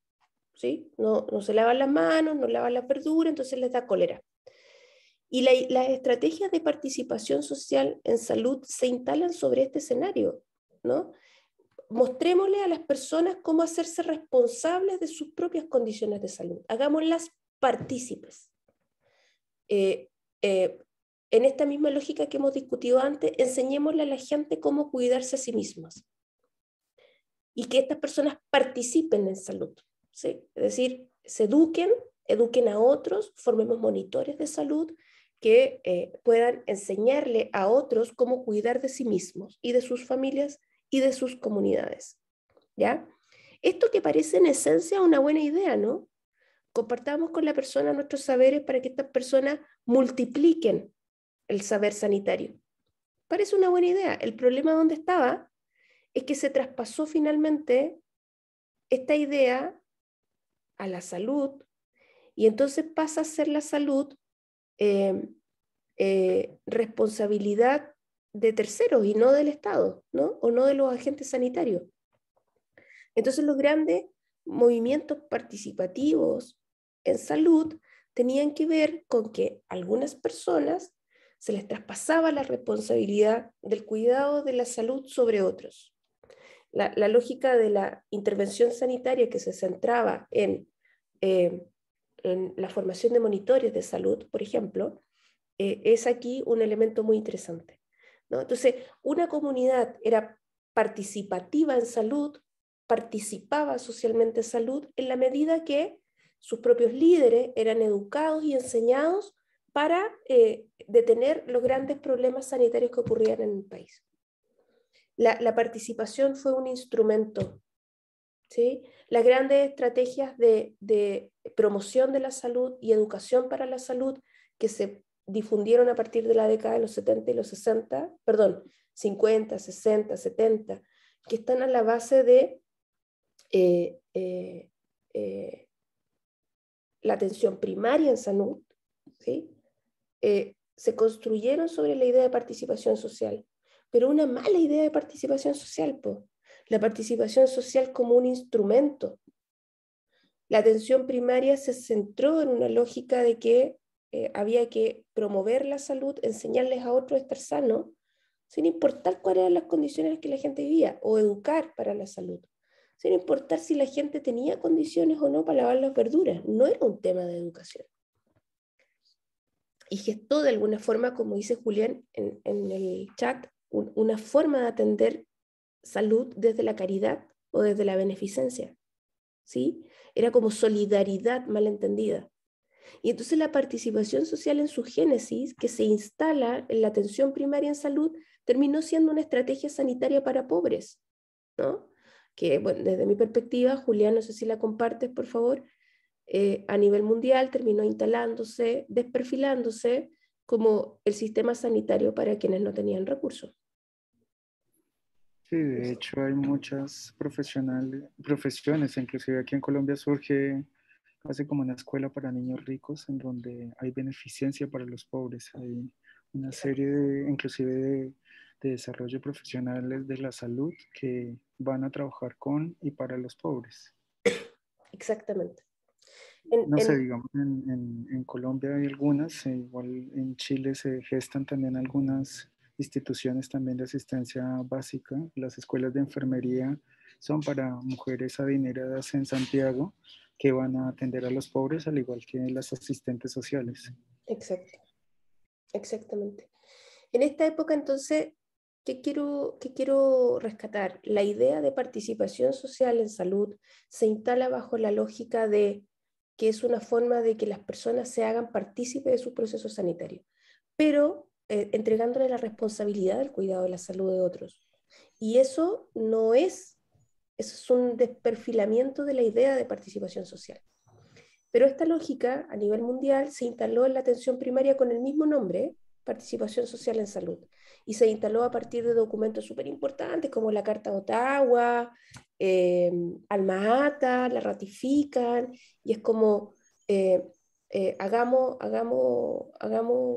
¿sí? No se lavan las manos, no lavan las verduras, entonces les da cólera. Y las estrategias de participación social en salud se instalan sobre este escenario, ¿no? Mostrémosle a las personas cómo hacerse responsables de sus propias condiciones de salud. Hagámoslas partícipes. En esta misma lógica que hemos discutido antes, enseñémosle a la gente cómo cuidarse a sí mismas. Y que estas personas participen en salud, ¿sí? Es decir, se eduquen a otros, formemos monitores de salud que puedan enseñarle a otros cómo cuidar de sí mismos y de sus familias y de sus comunidades, ¿ya? Esto que parece en esencia una buena idea, ¿no? Compartamos con la persona nuestros saberes para que estas personas multipliquen el saber sanitario. Parece una buena idea. El problema donde estaba es que se traspasó finalmente esta idea a la salud y entonces pasa a ser la salud responsabilidad de terceros y no del Estado, ¿no? O no de los agentes sanitarios. Entonces los grandes movimientos participativos en salud tenían que ver con que a algunas personas se les traspasaba la responsabilidad del cuidado de la salud sobre otros. La lógica de la intervención sanitaria que se centraba en la formación de monitores de salud, por ejemplo, es aquí un elemento muy interesante, ¿no? Entonces, una comunidad era participativa en salud, participaba socialmente en salud en la medida que sus propios líderes eran educados y enseñados para detener los grandes problemas sanitarios que ocurrían en el país. La participación fue un instrumento, ¿sí? Las grandes estrategias de promoción de la salud y educación para la salud que se difundieron a partir de la década de los 70 y los 60, perdón, 50, 60, 70, que están a la base de la atención primaria en salud, ¿sí? Se construyeron sobre la idea de participación social, pero una mala idea de participación social, po. La participación social como un instrumento. La atención primaria se centró en una lógica de que había que promover la salud, enseñarles a otros a estar sanos, sin importar cuáles eran las condiciones en las que la gente vivía, o educar para la salud, sin importar si la gente tenía condiciones o no para lavar las verduras. No era un tema de educación. Y gestó de alguna forma, como dice Julián en el chat, una forma de atender salud desde la caridad o desde la beneficencia, ¿sí? Era como solidaridad malentendida. Y entonces la participación social en su génesis, que se instala en la atención primaria en salud, terminó siendo una estrategia sanitaria para pobres, ¿no? Que, bueno, desde mi perspectiva, Julián, no sé si la compartes, por favor, a nivel mundial terminó instalándose, desperfilándose como el sistema sanitario para quienes no tenían recursos. Sí, de hecho hay muchas profesiones, inclusive aquí en Colombia surge casi como una escuela para niños ricos en donde hay beneficencia para los pobres, hay una serie de, inclusive de desarrollo profesionales de la salud que van a trabajar con y para los pobres. Exactamente. No sé, digamos, en Colombia hay algunas, igual en Chile se gestan también algunas instituciones también de asistencia básica. Las escuelas de enfermería son para mujeres adineradas en Santiago que van a atender a los pobres, al igual que las asistentes sociales. Exacto, exactamente. En esta época, entonces, ¿qué quiero rescatar? La idea de participación social en salud se instala bajo la lógica de que es una forma de que las personas se hagan partícipes de su proceso sanitario, pero entregándole la responsabilidad del cuidado de la salud de otros. Y eso es un desperfilamiento de la idea de participación social. Pero esta lógica a nivel mundial se instaló en la atención primaria con el mismo nombre, participación social en salud, y se instaló a partir de documentos súper importantes como la Carta de Ottawa, Alma Ata, la ratifican, y es como hagamos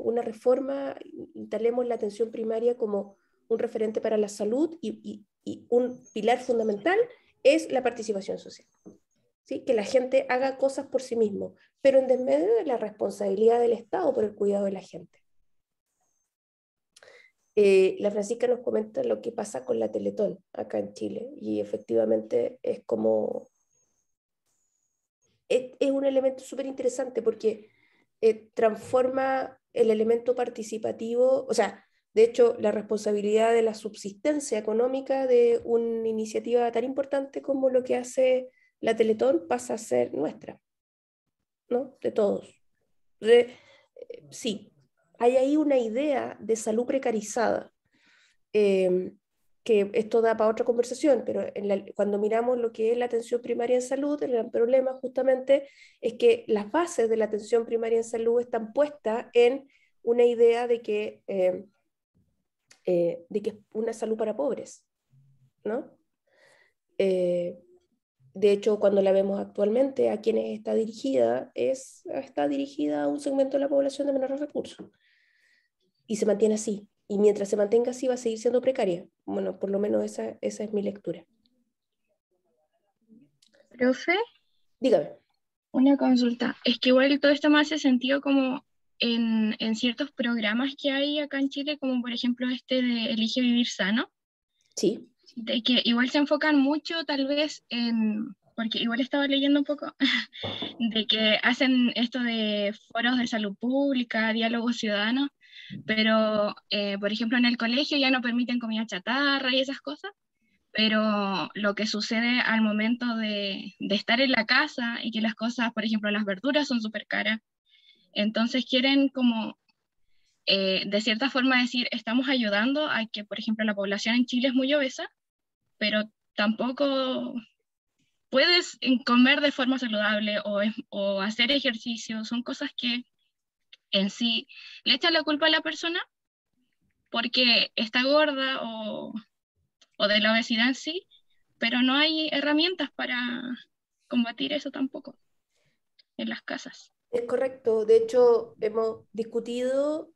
una reforma, instalemos la atención primaria como un referente para la salud y un pilar fundamental es la participación social. ¿Sí? Que la gente haga cosas por sí mismo, pero en desmedio de la responsabilidad del Estado por el cuidado de la gente. La Francisca nos comenta lo que pasa con la Teletón acá en Chile, y efectivamente es como... Es un elemento súper interesante porque transforma el elemento participativo, o sea, de hecho, la responsabilidad de la subsistencia económica de una iniciativa tan importante como lo que hace la Teletón pasa a ser nuestra, ¿no? De todos. Sí, hay ahí una idea de salud precarizada, que esto da para otra conversación, pero cuando miramos lo que es la atención primaria en salud, el gran problema justamente es que las bases de la atención primaria en salud están puestas en una idea de que es una salud para pobres, ¿no? De hecho, cuando la vemos actualmente, a quienes está dirigida a un segmento de la población de menores recursos. Y se mantiene así. Y mientras se mantenga así, va a seguir siendo precaria. Bueno, por lo menos esa es mi lectura. Profe, Dígame. una consulta. Es que igual todo esto me hace sentido como en ciertos programas que hay acá en Chile, como por ejemplo este de Elige Vivir Sano. Sí. De que igual se enfocan mucho tal vez porque igual estaba leyendo un poco, de que hacen esto de foros de salud pública, diálogos ciudadanos, pero por ejemplo en el colegio ya no permiten comida chatarra y esas cosas, pero lo que sucede al momento de estar en la casa y que las cosas, por ejemplo las verduras son súper caras, entonces quieren como de cierta forma decir, estamos ayudando a que, por ejemplo, la población en Chile es muy obesa, pero tampoco puedes comer de forma saludable o hacer ejercicio. Son cosas que en sí le echan la culpa a la persona porque está gorda o de la obesidad en sí, pero no hay herramientas para combatir eso tampoco en las casas. Es correcto. De hecho, hemos discutido,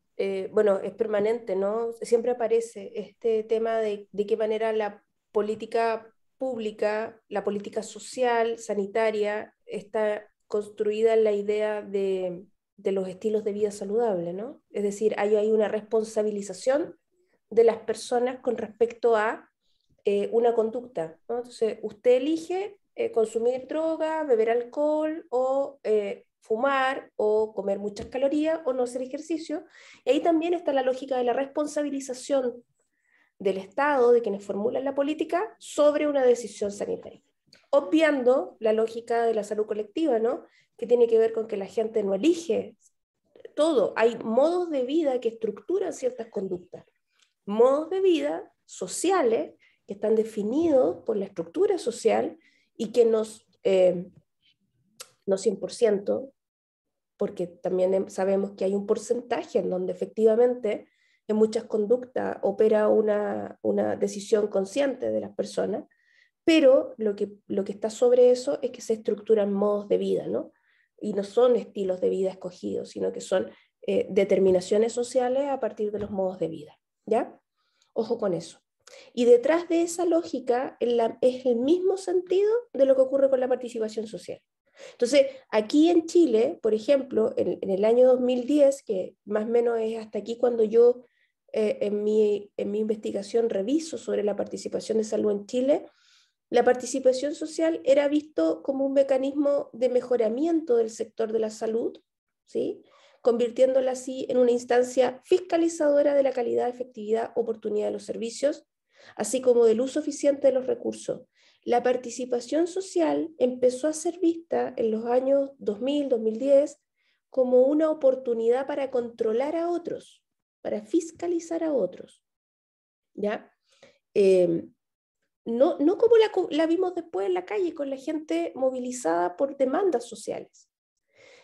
bueno, es permanente, ¿no? Siempre aparece este tema de qué manera la política pública, la política social, sanitaria, está construida en la idea de los estilos de vida saludable, ¿no? Es decir, hay una responsabilización de las personas con respecto a una conducta, ¿no? Entonces, usted elige consumir droga, beber alcohol o fumar o comer muchas calorías o no hacer ejercicio. Y ahí también está la lógica de la responsabilización del Estado, de quienes formulan la política, sobre una decisión sanitaria. Obviando la lógica de la salud colectiva, ¿no? Que tiene que ver con que la gente no elige todo. Hay modos de vida que estructuran ciertas conductas. Modos de vida sociales que están definidos por la estructura social y que no 100%, porque también sabemos que hay un porcentaje en donde efectivamente en muchas conductas opera una decisión consciente de las personas, pero lo que está sobre eso es que se estructuran modos de vida, ¿no? Y no son estilos de vida escogidos, sino que son determinaciones sociales a partir de los modos de vida, ¿ya? Ojo con eso. Y detrás de esa lógica es el mismo sentido de lo que ocurre con la participación social. Entonces, aquí en Chile, por ejemplo, en el año 2010, que más o menos es hasta aquí cuando yo en mi investigación reviso sobre la participación de salud en Chile, la participación social era visto como un mecanismo de mejoramiento del sector de la salud, ¿sí? Convirtiéndola así en una instancia fiscalizadora de la calidad, efectividad, oportunidad de los servicios, así como del uso eficiente de los recursos. La participación social empezó a ser vista en los años 2000, 2010 como una oportunidad para controlar a otros, para fiscalizar a otros, ¿ya? No como la vimos después en la calle con la gente movilizada por demandas sociales.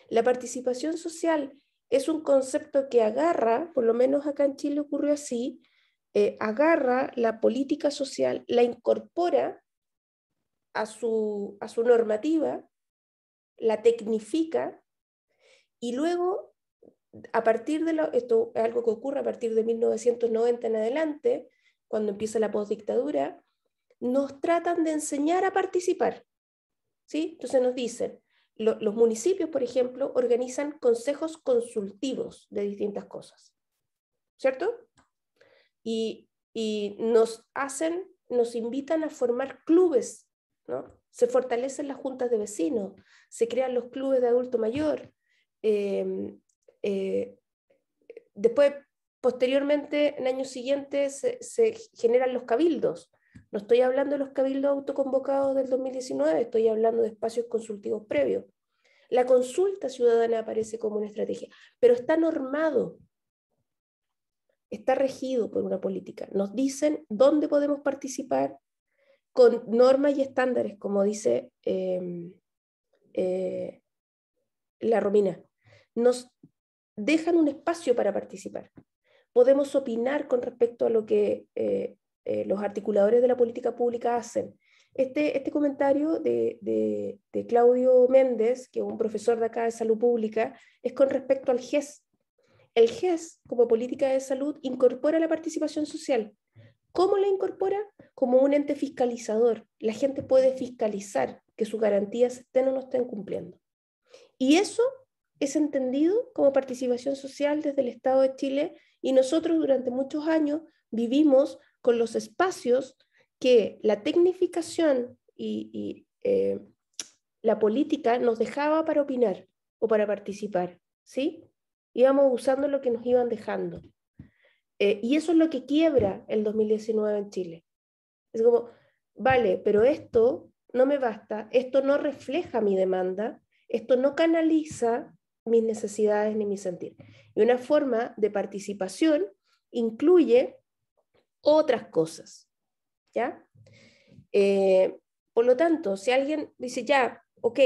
La participación social es un concepto que agarra, por lo menos acá en Chile ocurrió así, agarra la política social, la incorpora a su normativa, la tecnifica y luego, a partir de esto es algo que ocurre a partir de 1990 en adelante, cuando empieza la postdictadura, nos tratan de enseñar a participar, ¿sí? Entonces nos dicen, los municipios, por ejemplo, organizan consejos consultivos de distintas cosas, ¿cierto? Y nos invitan a formar clubes, ¿no? Se fortalecen las juntas de vecinos, se crean los clubes de adulto mayor, después, posteriormente, en años siguientes, se generan los cabildos. No estoy hablando de los cabildos autoconvocados del 2019, estoy hablando de espacios consultivos previos. La consulta ciudadana aparece como una estrategia, pero está normado, está regido por una política. Nos dicen dónde podemos participar con normas y estándares, como dice la Romina. Nos dejan un espacio para participar. Podemos opinar con respecto a lo que los articuladores de la política pública hacen. Este comentario de Claudio Méndez, que es un profesor de acá de salud pública, es con respecto al GES. El GES, como política de salud, incorpora la participación social. ¿Cómo la incorpora? Como un ente fiscalizador. La gente puede fiscalizar que sus garantías estén o no estén cumpliendo. Y eso es entendido como participación social desde el Estado de Chile, y nosotros durante muchos años vivimos con los espacios que la tecnificación y la política nos dejaba para opinar o para participar, ¿sí? Íbamos usando lo que nos iban dejando. Y eso es lo que quiebra el 2019 en Chile. Es como, vale, pero esto no me basta, esto no refleja mi demanda, esto no canaliza mis necesidades ni mi sentir. Y una forma de participación incluye otras cosas, ¿ya? Por lo tanto, si alguien dice, ya, ok,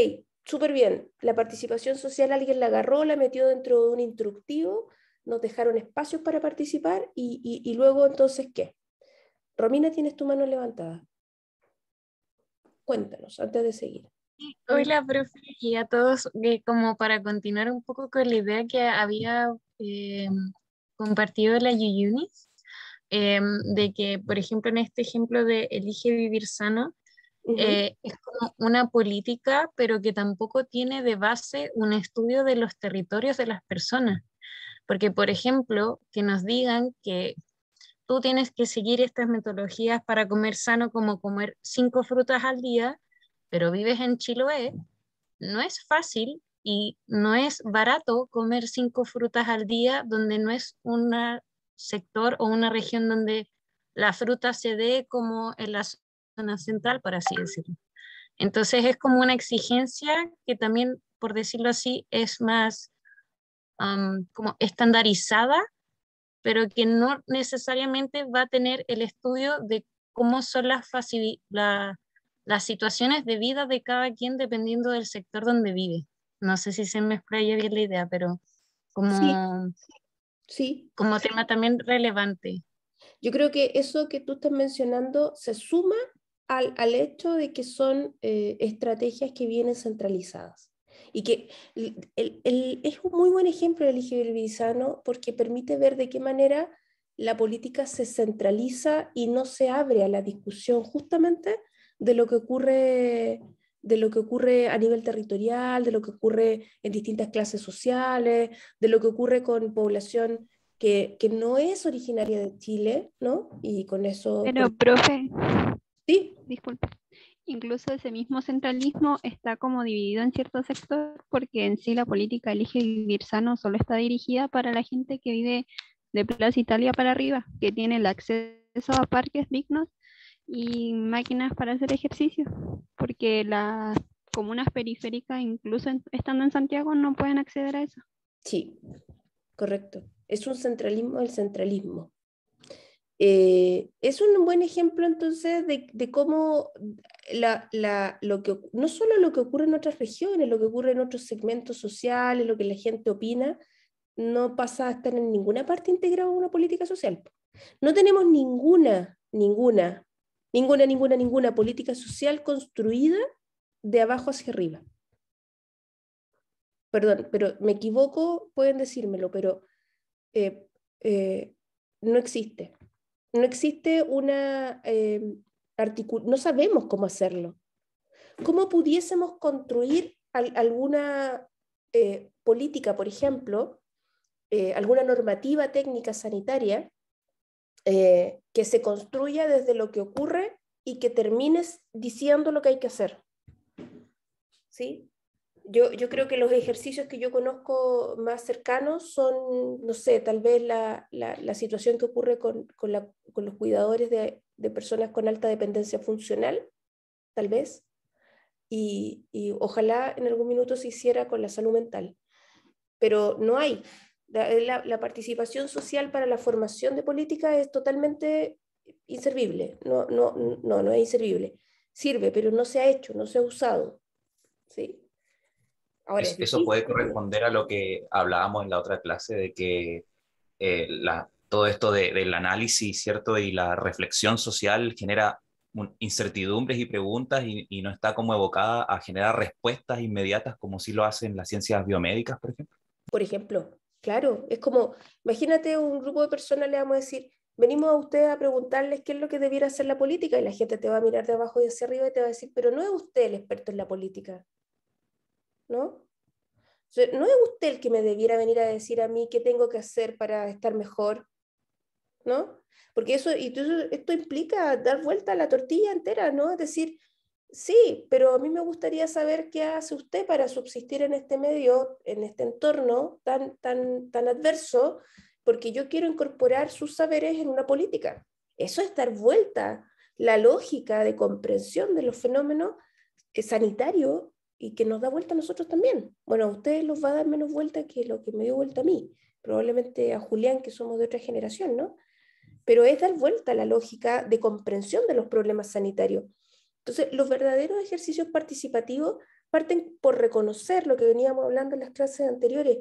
súper bien, la participación social alguien la agarró, la metió dentro de un instructivo, nos dejaron espacios para participar y luego entonces, ¿qué? Romina, tienes tu mano levantada. Cuéntanos, antes de seguir. Hola, profe, y a todos, como para continuar un poco con la idea que había compartido la Yuyunis, de que, por ejemplo, en este ejemplo de Elige Vivir Sano, es como una política, pero que tampoco tiene de base un estudio de los territorios de las personas. Porque, por ejemplo, que nos digan que tú tienes que seguir estas metodologías para comer sano, como comer 5 frutas al día, pero vives en Chiloé, no es fácil y no es barato comer 5 frutas al día donde no es un sector o una región donde la fruta se dé como en la zona central, por así decirlo. Entonces es como una exigencia que también, por decirlo así, es más como estandarizada, pero que no necesariamente va a tener el estudio de cómo son las situaciones de vida de cada quien dependiendo del sector donde vive. No sé si se me explaya bien la idea, pero como, sí. como tema también relevante. Yo creo que eso que tú estás mencionando se suma al hecho de que son estrategias que vienen centralizadas. Y que es un muy buen ejemplo el Elige Vivir Sano porque permite ver de qué manera la política se centraliza y no se abre a la discusión justamente de lo que ocurre a nivel territorial, de lo que ocurre en distintas clases sociales, de lo que ocurre con población que no es originaria de Chile, ¿no? Y con eso... Pero, profe, sí, disculpe, incluso ese mismo centralismo está como dividido en cierto sector, porque en sí la política Elige Vivir Sano solo está dirigida para la gente que vive de Plaza Italia para arriba, que tiene el acceso a parques dignos y máquinas para hacer ejercicio, porque las comunas periféricas, incluso estando en Santiago, no pueden acceder a eso. sí, correcto. Es un centralismo del centralismo. Es un buen ejemplo entonces de cómo no solo lo que ocurre en otras regiones, lo que ocurre en otros segmentos sociales, lo que la gente opina, no pasa a estar en ninguna parte integrado en una política social. No tenemos ninguna política social construida de abajo hacia arriba. Perdón, pero me equivoco, pueden decírmelo, pero no existe. No existe no sabemos cómo hacerlo. ¿Cómo pudiésemos construir alguna política, por ejemplo, alguna normativa técnica sanitaria que se construya desde lo que ocurre y que termines diciendo lo que hay que hacer? ¿Sí? Yo creo que los ejercicios que yo conozco más cercanos son, no sé, tal vez la situación que ocurre con los cuidadores de personas con alta dependencia funcional, tal vez, y ojalá en algún minuto se hiciera con la salud mental. Pero no hay. La participación social para la formación de política es totalmente inservible. No es inservible. Sirve, pero no se ha hecho, no se ha usado. ¿Sí? Ahora, Eso puede corresponder a lo que hablábamos en la otra clase, de que todo esto del análisis, ¿cierto? Y la reflexión social genera incertidumbres y preguntas y no está como evocada a generar respuestas inmediatas como sí lo hacen las ciencias biomédicas, por ejemplo. Por ejemplo, claro, es como, imagínate un grupo de personas, le vamos a decir, venimos a ustedes a preguntarles qué es lo que debiera hacer la política, y la gente te va a mirar de abajo y hacia arriba y te va a decir, pero no es usted el experto en la política, ¿no? O sea, no es usted el que me debiera venir a decir a mí qué tengo que hacer para estar mejor, ¿no? Porque esto implica dar vuelta a la tortilla entera, ¿no? Es decir, sí, pero a mí me gustaría saber qué hace usted para subsistir en este medio, en este entorno tan adverso, porque yo quiero incorporar sus saberes en una política. Eso es dar vuelta la lógica de comprensión de los fenómenos sanitarios y que nos da vuelta a nosotros también. Bueno, a ustedes los va a dar menos vuelta que lo que me dio vuelta a mí, probablemente a Julián, que somos de otra generación, ¿no? Pero es dar vuelta a la lógica de comprensión de los problemas sanitarios. Entonces, los verdaderos ejercicios participativos parten por reconocer lo que veníamos hablando en las clases anteriores,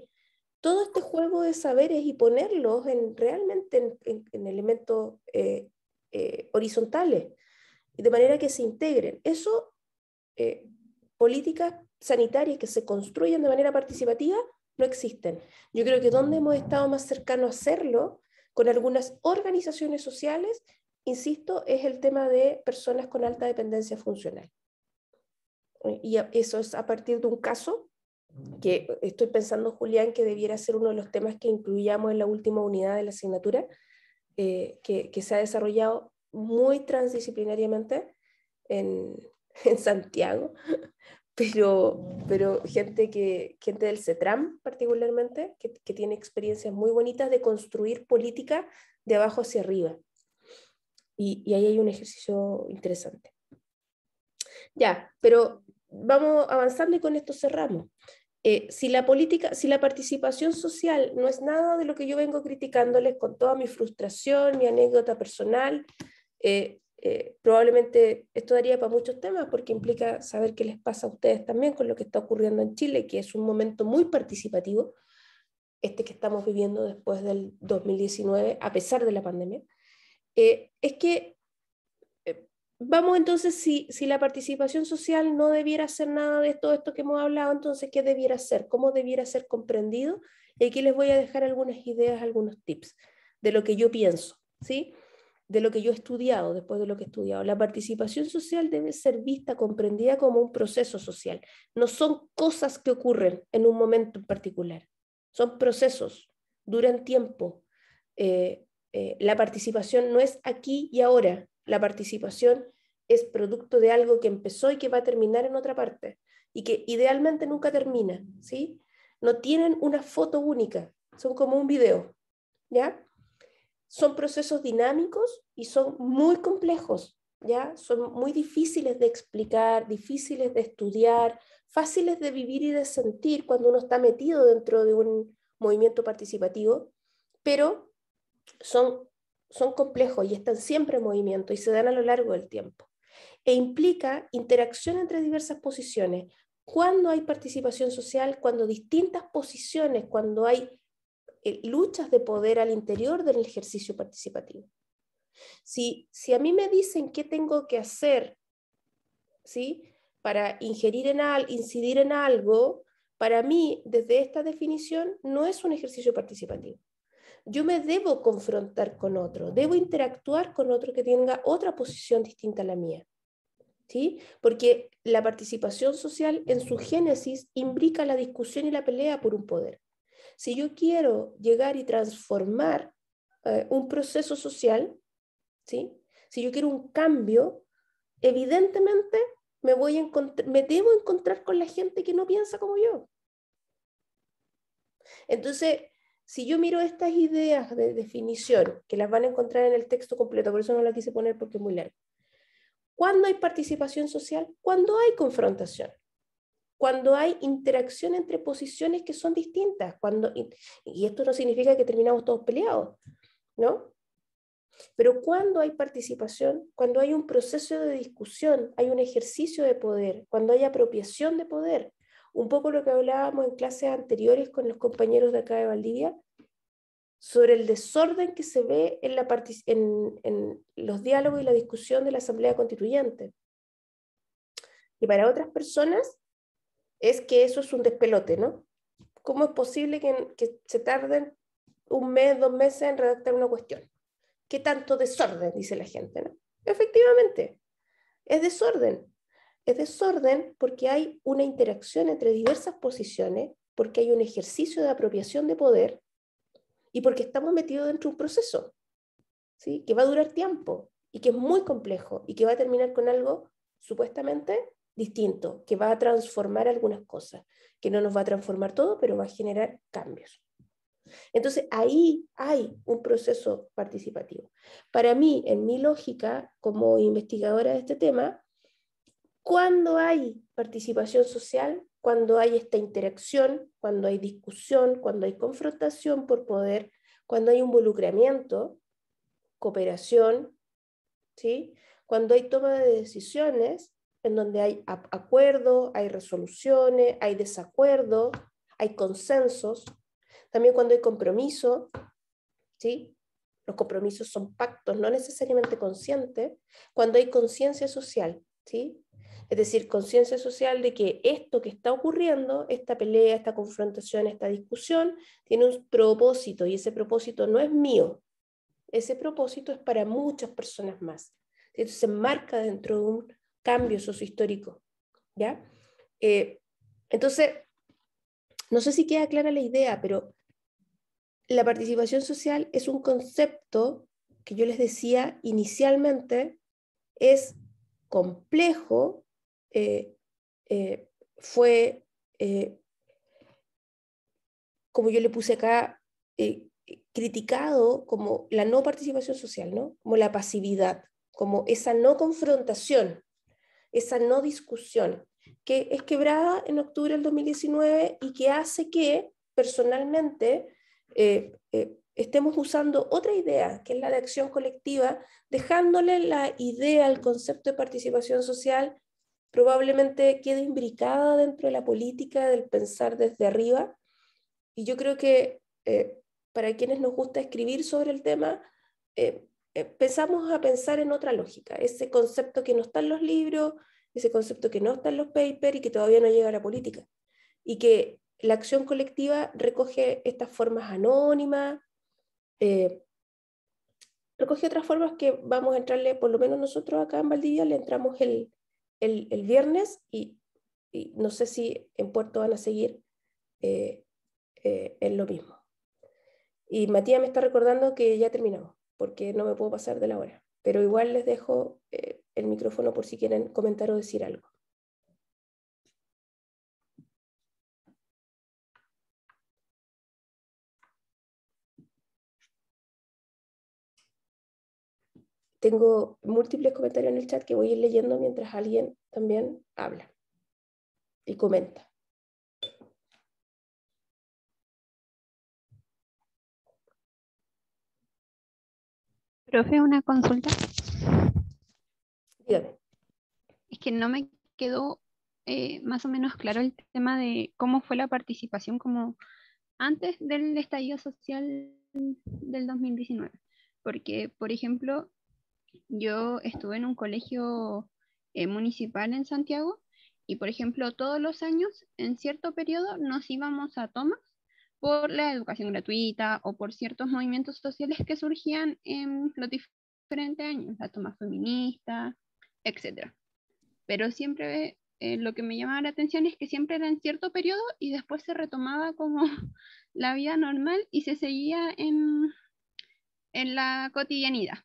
todo este juego de saberes y ponerlos realmente en elementos horizontales, de manera que se integren. Eso, políticas sanitarias que se construyen de manera participativa, no existen. Yo creo que donde hemos estado más cercanos a hacerlo, con algunas organizaciones sociales, insisto, es el tema de personas con alta dependencia funcional. Y eso es a partir de un caso que estoy pensando, Julián, que debiera ser uno de los temas que incluyamos en la última unidad de la asignatura, que se ha desarrollado muy transdisciplinariamente en Santiago, pero gente del CETRAM particularmente, que tiene experiencias muy bonitas de construir política de abajo hacia arriba. Y ahí hay un ejercicio interesante. Ya, pero vamos avanzando y con esto cerramos. Si la participación social no es nada de lo que yo vengo criticándoles con toda mi frustración, mi anécdota personal, probablemente esto daría para muchos temas porque implica saber qué les pasa a ustedes también con lo que está ocurriendo en Chile, que es un momento muy participativo, que estamos viviendo después del 2019, a pesar de la pandemia. Es que vamos entonces, si la participación social no debiera ser nada de todo esto que hemos hablado, entonces, ¿qué debiera ser? ¿Cómo debiera ser comprendido? Y aquí les voy a dejar algunas ideas, algunos tips. de lo que yo pienso, ¿sí? De lo que yo he estudiado, después de lo que he estudiado. La participación social debe ser vista, comprendida como un proceso social. No son cosas que ocurren en un momento en particular. Son procesos, duran tiempo. La participación no es aquí y ahora. La participación es producto de algo que empezó y que va a terminar en otra parte. Y que idealmente nunca termina, ¿sí? No tienen una foto única. Son como un video, ¿ya? Son procesos dinámicos y son muy complejos, ¿ya? Son muy difíciles de explicar, difíciles de estudiar, fáciles de vivir y de sentir cuando uno está metido dentro de un movimiento participativo, pero son complejos y están siempre en movimiento y se dan a lo largo del tiempo. E implica interacción entre diversas posiciones. Cuando hay participación social, cuando distintas posiciones, cuando hay luchas de poder al interior del ejercicio participativo. Si a mí me dicen qué tengo que hacer, ¿sí? Para incidir en algo, para mí, desde esta definición, no es un ejercicio participativo. Yo me debo confrontar con otro, debo interactuar con otro que tenga otra posición distinta a la mía, ¿sí? Porque la participación social en su génesis imbrica la discusión y la pelea por un poder. Si yo quiero llegar y transformar un proceso social, ¿sí? Si yo quiero un cambio, evidentemente me debo encontrar con la gente que no piensa como yo. Entonces, si yo miro estas ideas de definición, que las van a encontrar en el texto completo, por eso no la quise poner porque es muy largo. ¿Cuándo hay participación social? Cuando hay confrontación. Cuando hay interacción entre posiciones que son distintas, y esto no significa que terminamos todos peleados, ¿no? Pero cuando hay participación, cuando hay un proceso de discusión, hay un ejercicio de poder, cuando hay apropiación de poder, un poco lo que hablábamos en clases anteriores con los compañeros de acá de Valdivia, sobre el desorden que se ve en los diálogos y la discusión de la Asamblea Constituyente. Y para otras personas, es que eso es un despelote, ¿no? ¿Cómo es posible que se tarden 1 mes, 2 meses en redactar una cuestión? ¿Qué tanto desorden? Dice la gente, ¿no? Efectivamente, es desorden. Es desorden porque hay una interacción entre diversas posiciones, porque hay un ejercicio de apropiación de poder y porque estamos metidos dentro de un proceso, ¿sí? Que va a durar tiempo y que es muy complejo y que va a terminar con algo supuestamente distinto, que va a transformar algunas cosas, que no nos va a transformar todo, pero va a generar cambios. Entonces ahí hay un proceso participativo. Para mí, en mi lógica, como investigadora de este tema, cuando hay participación social, cuando hay esta interacción, cuando hay discusión, cuando hay confrontación por poder, cuando hay involucramiento, cooperación, ¿sí? Cuando hay toma de decisiones, en donde hay acuerdo, hay resoluciones, hay desacuerdo, hay consensos, también cuando hay compromiso, ¿sí? Los compromisos son pactos no necesariamente conscientes, cuando hay conciencia social, ¿sí? Es decir, conciencia social de que esto que está ocurriendo, esta pelea, esta confrontación, esta discusión, tiene un propósito y ese propósito no es mío, ese propósito es para muchas personas más. Entonces se enmarca dentro de un cambio sociohistórico, ¿ya? Entonces, no sé si queda clara la idea, pero la participación social es un concepto que yo les decía inicialmente es complejo, fue, como yo le puse acá, criticado como la no participación social, ¿no? Como la pasividad, como esa no confrontación, esa no discusión, que es quebrada en octubre del 2019 y que hace que personalmente estemos usando otra idea, que es la de acción colectiva, dejándole la idea, el concepto de participación social, probablemente quede imbricada dentro de la política del pensar desde arriba. Y yo creo que para quienes nos gusta escribir sobre el tema, empezamos a pensar en otra lógica, ese concepto que no está en los libros, ese concepto que no está en los papers y que todavía no llega a la política. Y que la acción colectiva recoge estas formas anónimas, recoge otras formas que vamos a entrarle, por lo menos nosotros acá en Valdivia, le entramos el viernes y no sé si en Puerto van a seguir en lo mismo. Y Matías me está recordando que ya terminamos, porque no me puedo pasar de la hora. Pero igual les dejo el micrófono por si quieren comentar o decir algo. Tengo múltiples comentarios en el chat que voy a ir leyendo mientras alguien también habla y comenta. Profe, una consulta. Dígame. Es que no me quedó más o menos claro el tema de cómo fue la participación como antes del estallido social del 2019. Porque, por ejemplo, yo estuve en un colegio municipal en Santiago y, por ejemplo, todos los años, en cierto periodo, nos íbamos a tomas por la educación gratuita o por ciertos movimientos sociales que surgían en los diferentes años, la toma feminista, etc. Pero siempre lo que me llamaba la atención es que siempre era en cierto periodo y después se retomaba como la vida normal y se seguía en la cotidianidad.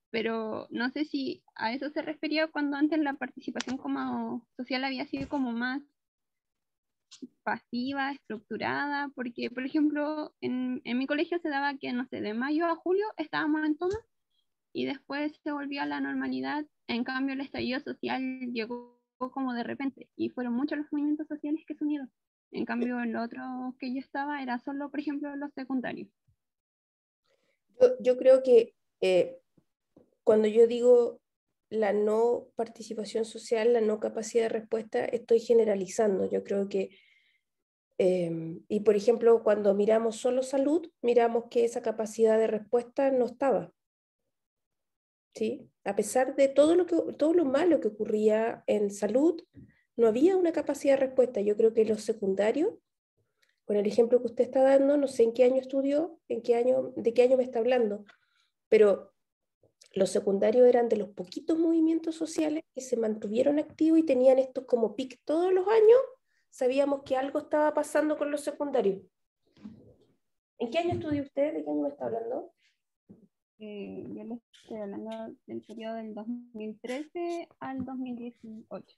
Pero no sé si a eso se refería cuando antes la participación como social había sido como más pasiva, estructurada, porque por ejemplo en mi colegio se daba que, no sé, de mayo a julio estábamos en toma y después se volvió a la normalidad. En cambio el estallido social llegó como de repente y fueron muchos los movimientos sociales que se unieron. En cambio en lo otro que yo estaba era solo, por ejemplo, los secundarios. Yo creo que cuando yo digo la no participación social, la no capacidad de respuesta, estoy generalizando. Yo creo que, y por ejemplo, cuando miramos solo salud, miramos que esa capacidad de respuesta no estaba. ¿Sí? A pesar de todo lo malo que ocurría en salud, no había una capacidad de respuesta. Yo creo que los secundarios, con el ejemplo que usted está dando, no sé en qué año estudió, de qué año me está hablando, pero los secundarios eran de los poquitos movimientos sociales que se mantuvieron activos y tenían estos como pic todos los años. Sabíamos que algo estaba pasando con los secundarios. ¿En qué año estudió usted? ¿De qué año me está hablando? Yo les estoy hablando del periodo del 2013 al 2018.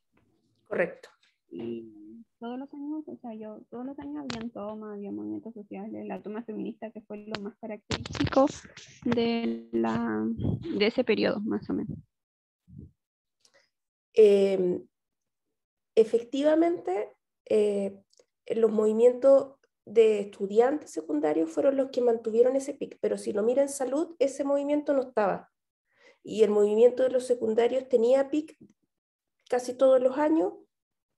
Correcto. Y todos los años, o sea, todos los años habían tomas, había movimientos sociales, la toma feminista que fue lo más característico de ese periodo, más o menos. Efectivamente, los movimientos de estudiantes secundarios fueron los que mantuvieron ese pic, pero si lo mira en salud, ese movimiento no estaba. Y el movimiento de los secundarios tenía pic casi todos los años,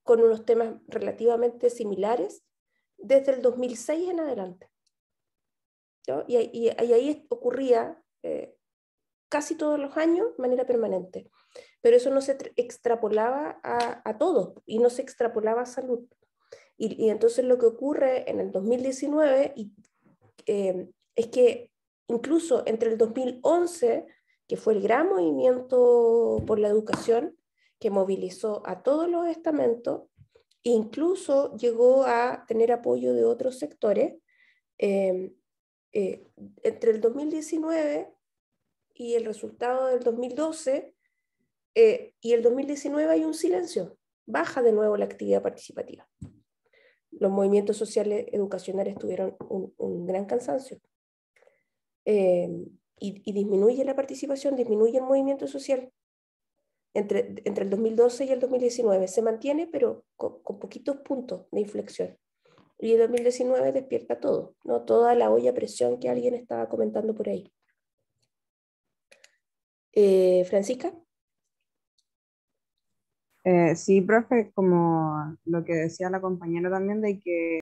con unos temas relativamente similares, desde el 2006 en adelante. ¿No? Y ahí ocurría casi todos los años de manera permanente. Pero eso no se extrapolaba a todos y no se extrapolaba a salud. Y entonces lo que ocurre en el 2019 es que incluso entre el 2011, que fue el gran movimiento por la educación, que movilizó a todos los estamentos, incluso llegó a tener apoyo de otros sectores, entre el 2019 y el resultado del 2012 y el 2019 hay un silencio, baja de nuevo la actividad participativa. Los movimientos sociales educacionales tuvieron un gran cansancio y disminuye la participación, disminuye el movimiento social entre el 2012 y el 2019. Se mantiene, pero con poquitos puntos de inflexión. Y el 2019 despierta todo, ¿no? Toda la olla a presión que alguien estaba comentando por ahí. Francisca. Sí, profe, como lo que decía la compañera también, de que